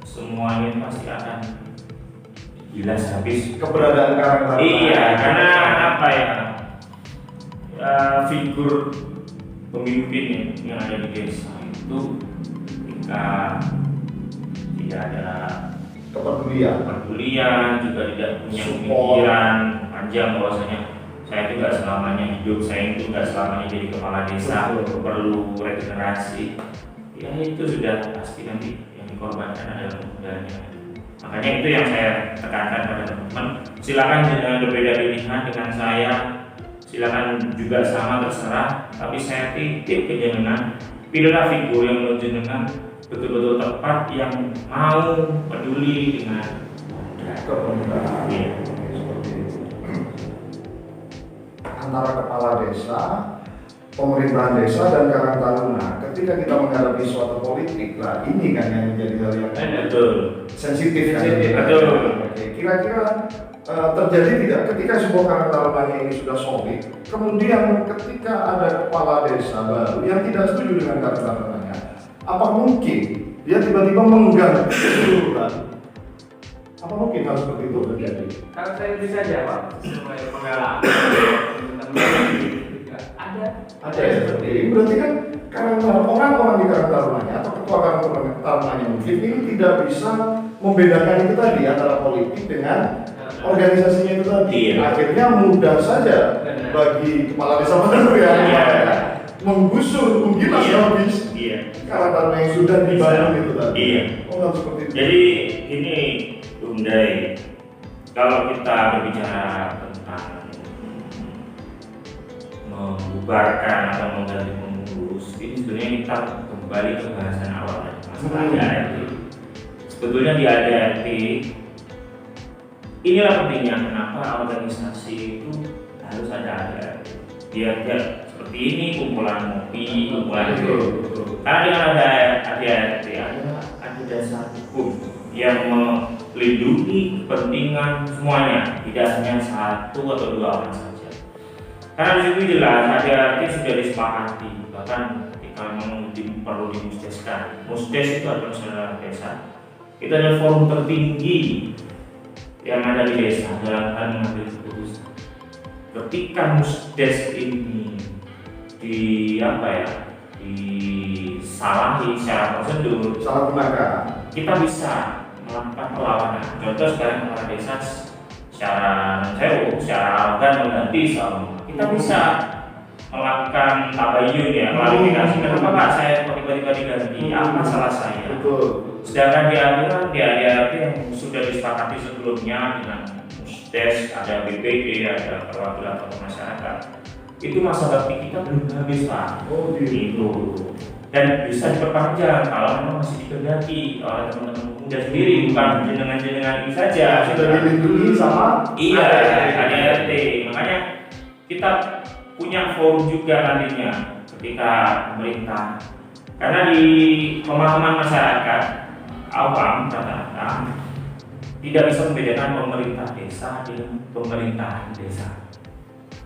semuanya pasti akan jelas habis. Keberadaan karang-taruna. Iya, karena apa ya? Figur pemimpin yang ada di desa itu ketika tidak ada kepedulian, juga tidak punya pemikiran panjang bahwasanya saya itu nggak selamanya hidup, saya itu nggak selamanya jadi kepala desa, perlu regenerasi. Ya itu sudah pasti nanti yang dikorbankan adalah pemudanya. Makanya itu yang saya tekankan pada teman-teman. Silakan berbeda pilihan dengan saya, silakan juga sama terserah. Tapi saya titip ke jenengan, pilihlah figur yang menurut jenengan betul-betul tepat, yang mau peduli dengan Kepemudaan. Iya. Seperti itu. Antara kepala desa, pemerintahan desa dan Karang Taruna, ketika kita menghadapi suatu politik, lah ini kan yang menjadi hal yang Betul. sensitif kan. Betul. Oke, kira-kira terjadi tidak ketika sebuah Karang Tarunanya ini sudah solid, kemudian ketika ada kepala desa baru yang tidak setuju dengan Karang Tarunanya, apa mungkin dia tiba-tiba mengganti keseluruhan? Apa mungkin hal seperti itu terjadi? Kalau saya bisa jawab sesuai pengalaman teman-teman juga Ada ya seperti ini. Berarti kan orang-orang di Karang Tarunanya atau ketua Karang Tarunanya mungkin ini tidak bisa membedakan itu tadi antara politik dengan organisasinya itu tadi. Iya. Akhirnya mudah saja Benar. bagi kepala desa baru ya, Iya. menggusur mungkin Iya. habis Iya. Karang Taruna yang sudah dibangun itu tadi. Iya. Oh, nggak seperti itu. Jadi ini Bung Day, kalau kita berbicara tentang membubarkan atau mengganti pengurus, ini sebenarnya kita kembali ke bahasan awal tadi, masalah ADART. Sebetulnya di ADART inilah pentingnya kenapa organisasi itu harus ada ADART. Biar seperti ini, kumpulan ngopi, kumpulan itu. Karena dengan ada ADART ada dasar hukum yang melindungi kepentingan semuanya, tidak hanya satu atau dua orang saja. Karena di situ jelas ADART sudah disepakati, bahkan ketika memang perlu dimusdeskan. Musdes itu adalah saudara desa. Itu adalah forum tertinggi yang ada di desa dalam hal mengambil keputusan. Ketika musdes ini disalahi secara prosedur, Salah gunakan. kita bisa melakukan perlawanan. Contoh sekarang kepala desa secara arogan mengganti sama, kita bisa melakukan tabayun ya, klarifikasi. Kenapa Pak saya tiba-tiba diganti? Apa salah saya? Betul. Sedangkan di aturan di ADART yang sudah disepakati sebelumnya dengan Musdes, ada BPD, ada perwakilan tokoh masyarakat, itu masa bakti kita belum habis Pak. Oh, Gitu. Dan bisa diperpanjang kalau memang masih dikehendaki oleh teman-teman muda sendiri, bukan jenengan-jenengan ini saja. Sudah dilindungi sama Iya, ADART. Makanya kita punya forum juga nantinya ketika pemerintah, karena di pemahaman masyarakat awam rata-rata tidak bisa membedakan pemerintah desa dengan pemerintahan desa.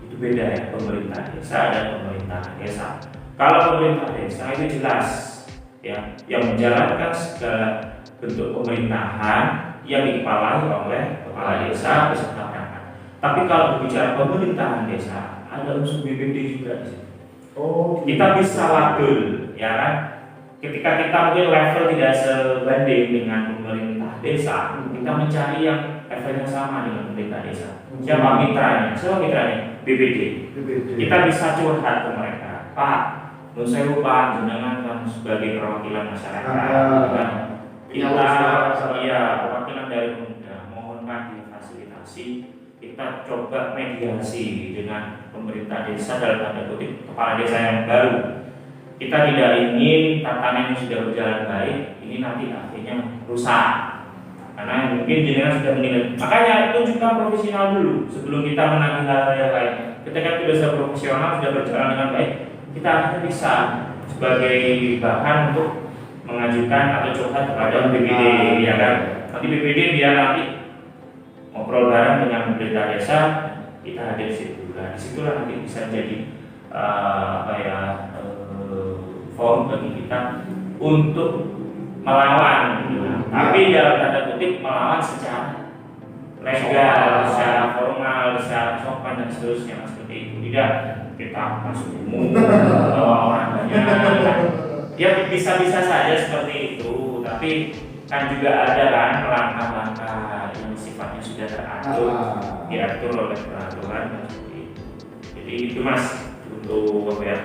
Itu beda ya, pemerintah desa dan pemerintahan desa. Kalau pemerintah desa itu jelas ya, yang menjalankan segala bentuk pemerintahan yang dikepalai oleh kepala desa beserta perangkat. Tapi kalau berbicara pemerintahan desa, ada unsur BPD juga di situ. Oh, Kita bisa label, ya kan? Ketika kita mungkin level tidak sebanding dengan pemerintah desa, kita mencari yang levelnya sama dengan pemerintah desa. Siapa mitranya? Siapa mitranya? BPD. Kita bisa curhat ke mereka, Pak, menurut saya Pak, jenengan kan sebagai perwakilan masyarakat, kan? Kita, perwakilan dari pemuda, mohon Pak difasilitasi, kita coba mediasi dengan pemerintah desa dalam tanda kutip kepala desa yang baru. Kita tidak ingin tatanan yang sudah berjalan baik ini nanti akhirnya rusak, karena mungkin jenengan sudah menilai. Makanya tunjukkan profesional dulu sebelum kita menagih hal yang lain. Ketika kita sudah profesional, sudah berjalan dengan baik, kita akhirnya bisa sebagai bahan untuk mengajukan atau curhat kepada BPD, ya kan? Nanti BPD biar nanti ngobrol bareng dengan pemerintah desa, kita hadir di situ. Nah, disitulah nanti bisa jadi forum bagi kita untuk melawan, tapi dalam tanda kutip melawan secara legal, secara formal, secara sopan dan seterusnya seperti itu. Tidak kita masuk umum bawa orang banyak. Ya bisa-bisa saja seperti itu, tapi kan juga ada kan langkah-langkah yang sifatnya sudah teratur, diatur oleh peraturan dan seperti itu. Jadi itu Mas untuk apa ya?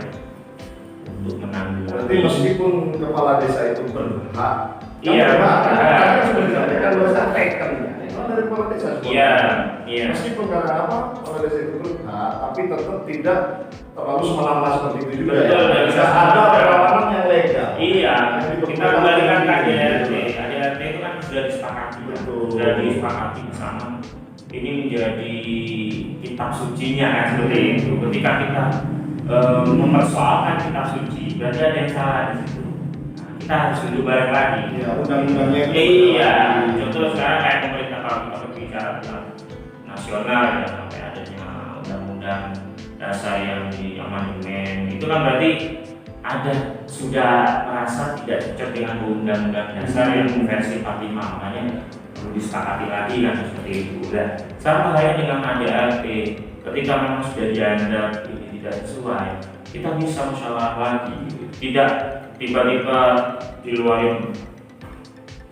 Untuk menanggulangi. Berarti meskipun kepala desa itu berhak Iya. Karena sudah disampaikan bahwa saya taken. Itu dari kepala desa. Iya. Iya. Meskipun karena apa? Kepala desa itu berhak, tapi tetap tidak terlalu semalam seperti itu juga. Betul, Ya. Bisa ada perlawanan yang legal. Iya. Yang Kita kembalikan ke diperlukan. ADRT. ADRT itu kan sudah disepakati. Betul. Sudah disepakati bersama. Ini menjadi kitab sucinya kan seperti itu. Ketika kita mempersoalkan kitab suci, berarti ada yang salah di situ. Nah, kita harus duduk bareng lagi. Ya, undang-undangnya itu. Iya, contoh sekarang kayak pemerintah, kalau kita berbicara tentang nasional ya, sampai adanya undang-undang dasar yang di amandemen, itu kan berarti ada sudah merasa tidak cocok dengan undang-undang dasar yang versi 45, makanya perlu disepakati lagi kan seperti itu. Dan sama halnya dengan ADRT, ketika memang sudah dianggap ini tidak sesuai, kita bisa musyawarah lagi, tidak tiba-tiba di luar itu.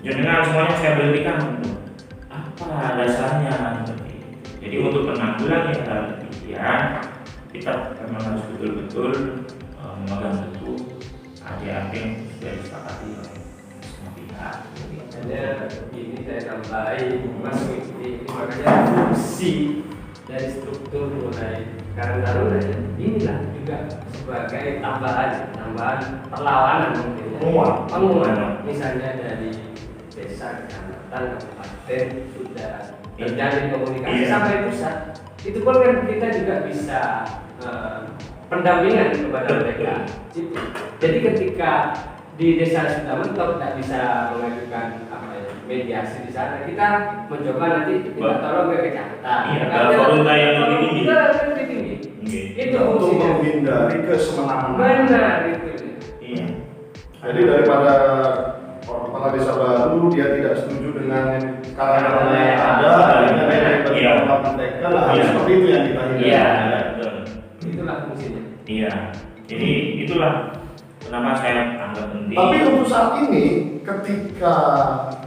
Jenengan semuanya saya berhentikan untuk apa dasarnya seperti itu. Jadi untuk penanggulangan hal demikian, kita memang harus betul-betul memegang teguh ADRT yang sudah disepakati oleh semua pihak. Hanya ini saya tambahin Mas Widi, makanya fungsi dari struktur mulai Karang Taruna inilah juga sebagai tambahan perlawanan mungkin ya. Penguatan misalnya dari desa, kecamatan, kabupaten sudah terjalin komunikasi sampai pusat, itu pun kan kita juga bisa pendampingan kepada mereka. Itu. Jadi ketika di desa sudah mentok tidak bisa mengajukan mediasi di sana, kita mencoba nanti kita tolong ke kecamatan. Iya, kalau yang lebih tinggi. Itu untuk fungsinya. menghindari kesemenangan. Benar itu. Iya. Jadi daripada kepala desa baru dia tidak setuju dengan karang-taruna yang ada, dia melakukan tekel, seperti itu yang kita hindari. Iya, betul. Itulah fungsinya. Iya. Jadi itulah kenapa saya anggap penting. Tapi untuk saat ini, ketika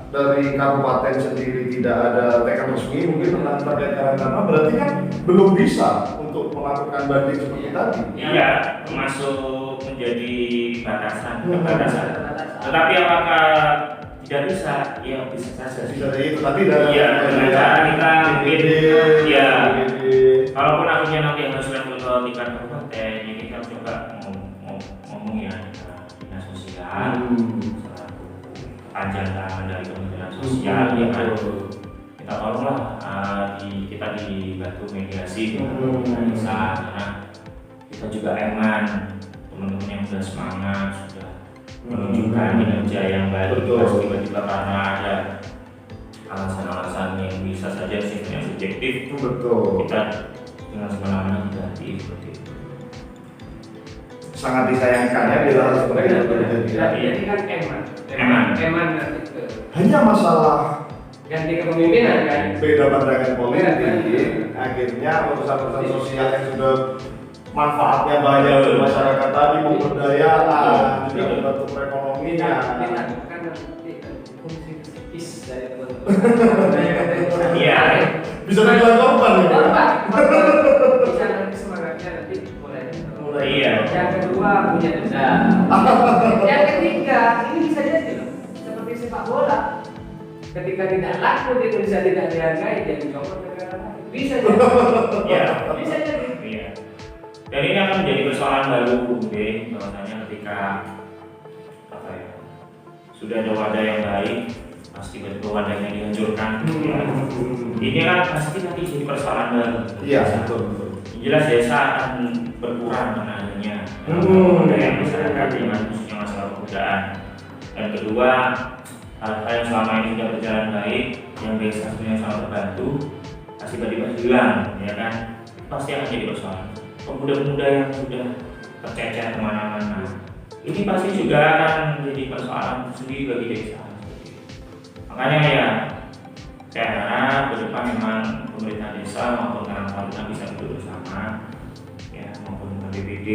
dari kabupaten sendiri tidak ada tekan resmi mungkin tentang terkait karang-taruna, berarti kan belum bisa untuk melakukan banding seperti tadi. Iya, termasuk menjadi batasan. Tetapi apakah tidak bisa? Ya bisa saja. Bisa dari itu tadi dari Iya, dengan cara kita mungkin ya. BPD. Kalaupun akhirnya nanti harus level ke tingkat kabupaten, ya kita coba ngomong ya dinas sosial, selaku kepanjangan dari Kementerian Sosial, ya kan. Kita tolonglah kita dibantu mediasi dengan desa, karena kita juga eman teman-teman yang sudah semangat, sudah menunjukkan kinerja yang baik, tiba-tiba karena ada alasan-alasan yang bisa saja sifatnya subjektif, Betul. kita dengan semena-mena ganti seperti itu. Sangat disayangkan ya bila hal seperti itu terjadi. Jadi kan eman nanti ke Hanya masalah ganti kepemimpinan kan. beda pandangan politik, akhirnya urusan-urusan sosial yang sudah manfaatnya banyak untuk masyarakat tadi, pemberdayaan, juga membantu perekonomian. Kita kan nanti fungsi psikis dari teman-teman. Iya. Bisa dibilang korban ya. Korban. Bisa nanti semangatnya nanti mulai. Iya. Yang kedua punya dendam. Yang ketiga ini bisa jadi loh, seperti sepak bola. Ketika tidak laku di Indonesia, tidak dihargai, jadi copot negara lain. Bisa jadi. Iya. Bisa jadi. Iya. Dan ini akan menjadi persoalan baru, bahwasanya ketika apa ya, sudah ada wadah yang baik, pasti betul wadahnya dihancurkan. Ya. Ini kan pasti nanti jadi persoalan baru. Iya, betul. Yang jelas desa akan berkurang tenaganya. Daya masyarakat dengan khususnya masalah kebudayaan. Dan kedua, hal-hal yang selama ini sudah berjalan baik, yang desa sebenarnya sangat terbantu, pasti tiba-tiba hilang, ya kan? Pasti akan jadi persoalan. Pemuda-pemuda yang sudah tercecer kemana-mana, ini pasti juga akan menjadi persoalan sendiri bagi desa. Makanya ya, saya harap ke depan memang pemerintah desa maupun Karang Taruna bisa duduk bersama, ya maupun BPD.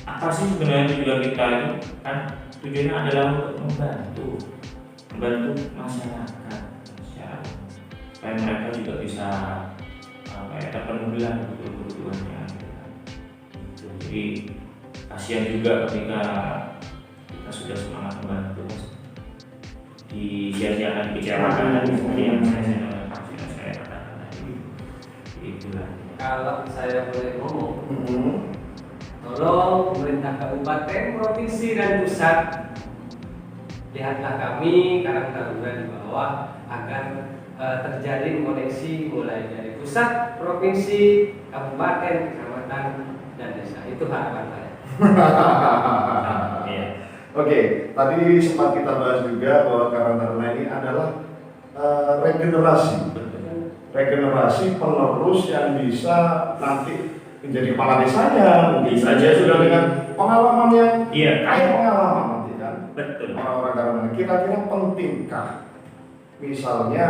Apa sih sebenarnya tujuan kita itu? Kan tujuannya adalah untuk membantu masyarakat, supaya mereka juga bisa terpenuhi lah kebutuhannya. Jadi kasihan juga ketika kita sudah semangat membantu, disia-siakan, dikecewakan dan seperti yang saya katakan tadi. Itulah. Kalau saya boleh ngomong, tolong pemerintah kabupaten, provinsi dan pusat, lihatlah kami Karang Taruna di bawah agar terjalin koneksi mulai dari pusat, provinsi, kabupaten, kecamatan, dan desa. Itu harapan saya. Iya. Oke, tadi sempat kita bahas juga bahwa Karang Taruna ini adalah regenerasi penerus yang bisa nanti menjadi kepala desanya, mungkin saja sudah dengan pengalaman yang kaya pengalaman nanti kan. Betul. Orang-orang Karang Taruna, kira-kira pentingkah misalnya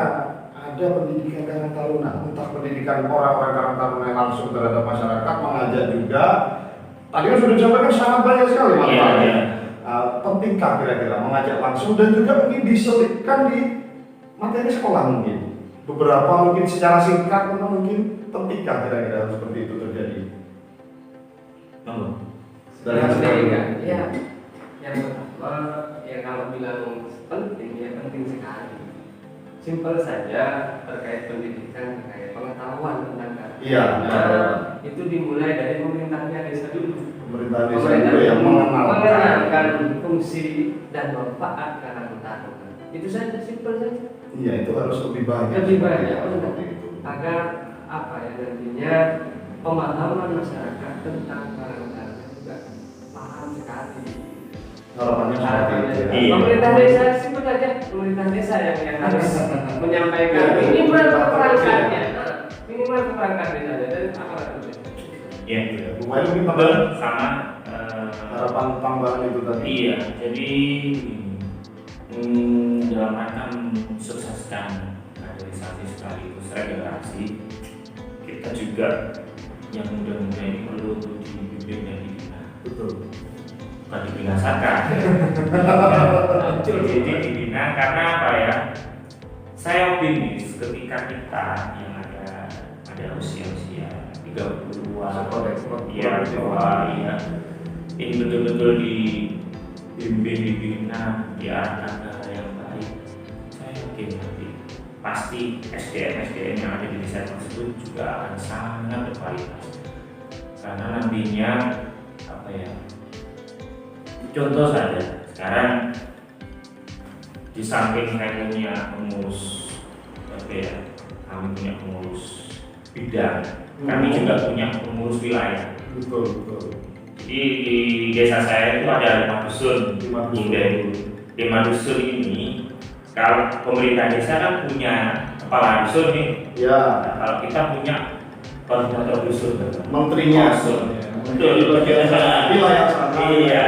ada pendidikan Karang Taruna, entah pendidikan orang-orang Karang Taruna yang langsung terhadap masyarakat, mengajak juga. Tadi kan sudah disampaikan sangat banyak sekali manfaatnya. Pentingkah kira-kira mengajak langsung dan juga mungkin diselipkan di materi sekolah mungkin. Beberapa mungkin secara singkat mungkin pentingkah kira-kira seperti itu terjadi. Dari pendidikan, ya, yang ya kalau bilang penting ya penting sekali. Simpel saja terkait pendidikan, terkait pengetahuan tentang Karang. Iya. Itu dimulai dari pemerintahnya desa dulu. Pemerintah desa dulu yang mengenalkan fungsi dan manfaat Karang Taruna. Itu saja, simpel saja. Iya, itu harus lebih banyak. Lebih banyak, seperti itu. Agar apa ya nantinya pemahaman masyarakat tentang Karang Taruna juga paham sekali. Harapannya seperti itu. Iya. Pemerintah desa simpel saja, pemerintah desa yang harus menyampaikan minimal perangkatnya, minimal perangkatnya saja dan aparat desa. Iya. Lumayan mungkin Betul, sama harapan tambahan itu tadi. iya, jadi dalam rangka mensukseskan kaderisasi sekaligus regenerasi, kita juga yang muda-muda ini perlu untuk dibimbing dan dibina. Betul. Bukan dibinasakan. Jadi dibina karena apa ya? Saya optimis ketika kita yang ada usia-usia 30-an, iya, bahwa ya ini betul-betul dibimbing, dibina, diarahkan ke hal yang baik. Saya yakin nanti pasti SDM yang ada di desa tersebut juga akan sangat berkualitas. Karena nantinya apa ya? Contoh saja, sekarang di samping saya punya pengurus kami punya pengurus bidang, kami juga punya pengurus wilayah. Betul. Jadi di desa saya itu ada 5 dusun. 5 dusun ini, kalau pemerintah desa kan punya kepala dusun nih. Ya. Nah, kalau kita punya koordinator dusun, Menterinya. Betul. Wilayah sana. Iya.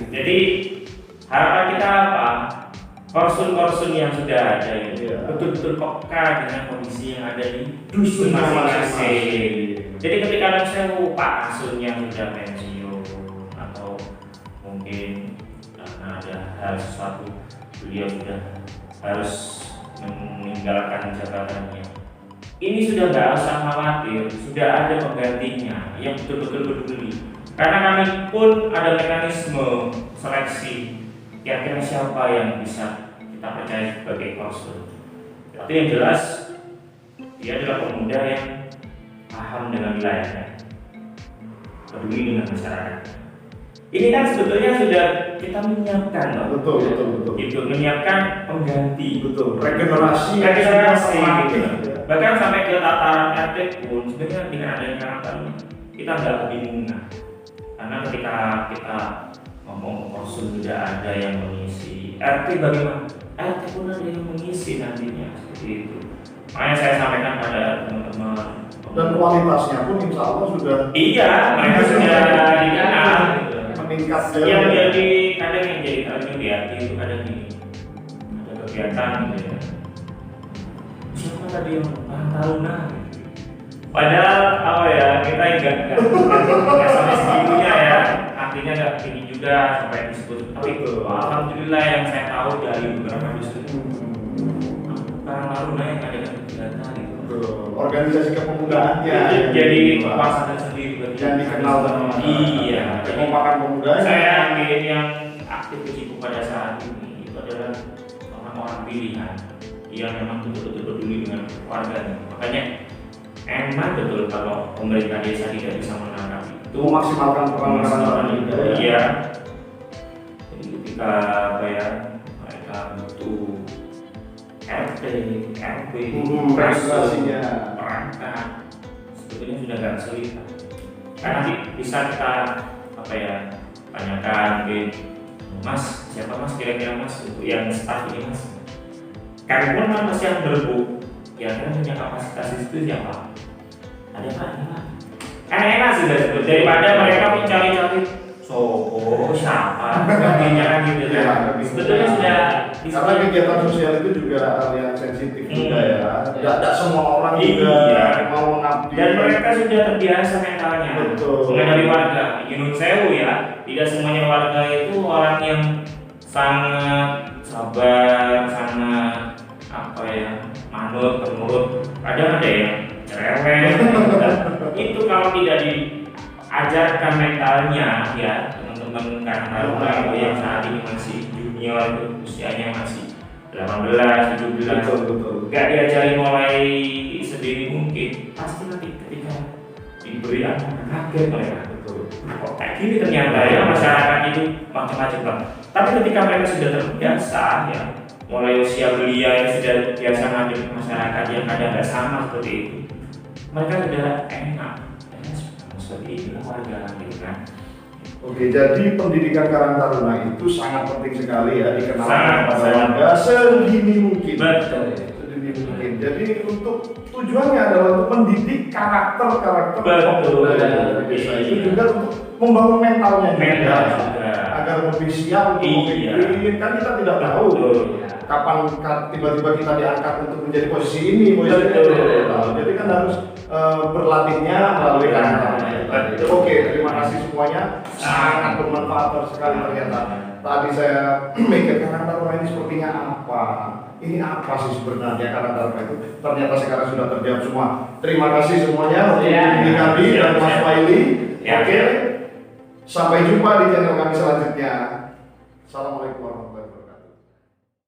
Jadi harapan kita apa? Korsun yang sudah ada ini betul-betul peka dengan kondisi yang ada di dusun masing-masing. Jadi ketika misalnya Pak Asunnya sudah pensiun atau mungkin karena ada hal sesuatu beliau sudah harus meninggalkan jabatannya, ini sudah tidak usah khawatir, sudah ada penggantinya yang betul-betul peduli. Karena kami pun ada mekanisme seleksi kira-kira siapa yang bisa kita percaya sebagai konsul. Tapi yang jelas dia adalah pemuda yang paham dengan wilayahnya, peduli dengan masyarakat. Ini kan sebetulnya sudah kita menyiapkan, loh. Betul. Itu menyiapkan pengganti. Betul. Regenerasi. Gitu. Bahkan sampai ke tataran RT pun sebenarnya dengan adanya Karang Taruna kita nggak kebingungan. Karena ketika kita ngomong konsul sudah ada yang mengisi, RT bagaimana? RT pun ada yang mengisi nantinya seperti itu. Makanya saya sampaikan pada teman-teman. Dan kualitasnya pun insya Allah sudah. Iya, mereka sudah dikenal. Meningkat. Yang menjadi kadang yang jadi target di hati itu kadang ini ada kegiatan gitu ya. Siapa tadi yang Karang Taruna? Padahal apa ya, kita enggak sampai segitunya ya, artinya enggak tinggi juga sampai disebut. Tapi alhamdulillah yang saya tahu dari beberapa dusun Karang Taruna yang ada kegiatan itu. Organisasi kepemudaan ya. Jadi kekuasaan sendiri yang dikenal sama iya. Kekompakan pemuda. Saya yakin yang aktif di situ pada saat ini itu adalah orang orang pilihan yang memang betul-betul peduli dengan warganya. Makanya enak betul kalau pemerintah desa tidak bisa menangkap itu, memaksimalkan peran itu. Iya. Jadi ketika mereka butuh RT, RW, registrasinya, perangkat, sebetulnya sudah nggak kesulitan. Karena bisa kita tanyakan mungkin, Mas, siapa Mas kira-kira Mas untuk yang staff ini Mas? Karena kan Mas yang berbu, ya kan punya kapasitas itu siapa? Ada Pak, kan enak sudah daripada mereka mencari-cari siapa, kan gitu kan. Sebetulnya sudah. Karena kegiatan sosial itu juga hal yang sensitif juga ya. Tidak semua orang juga mau mengabdi. Dan mereka sudah terbiasa mentalnya mengenali warga. Menurut saya ya, tidak semuanya warga itu orang yang sangat sabar, sangat manut, penurut. Ada yang cerewet. Itu kalau tidak diajarkan mentalnya ya teman-teman karena yang saat ini masih junior, usianya masih 18, 17, gak diajari mulai sedini mungkin, pasti nanti ketika diberi anak kaget mereka. Kok kayak gini ternyata ya masyarakat itu macam-macam Bang. Tapi ketika mereka sudah terbiasa ya, mulai usia belia yang sudah biasa ngadep masyarakat yang kadang nggak sama seperti itu, mereka sudah enak. Seperti ini warga gitu kan. Oke, jadi pendidikan Karang Taruna itu sangat penting sekali ya dikenalkan pada sangat. warga sedini mungkin. Betul. Sedini mungkin. Jadi untuk tujuannya adalah untuk mendidik karakter Betul. dari desa itu juga untuk membangun mentalnya juga. Agar lebih siap untuk memimpin. Kan kita tidak tahu kapan tiba-tiba kita diangkat untuk menjadi posisi ini, posisi itu. Jadi kan harus berlatihnya melalui Karang Taruna. Oke, terima kasih semuanya. Sangat bermanfaat sekali ternyata. Tadi saya mikir Karang Taruna ini sepertinya apa? Ini apa sih sebenarnya Karang Taruna itu? Ternyata sekarang sudah terjawab semua. Terima kasih semuanya untuk kami dan Mas Waili. Oke, sampai jumpa di channel kami selanjutnya. Assalamualaikum warahmatullahi wabarakatuh.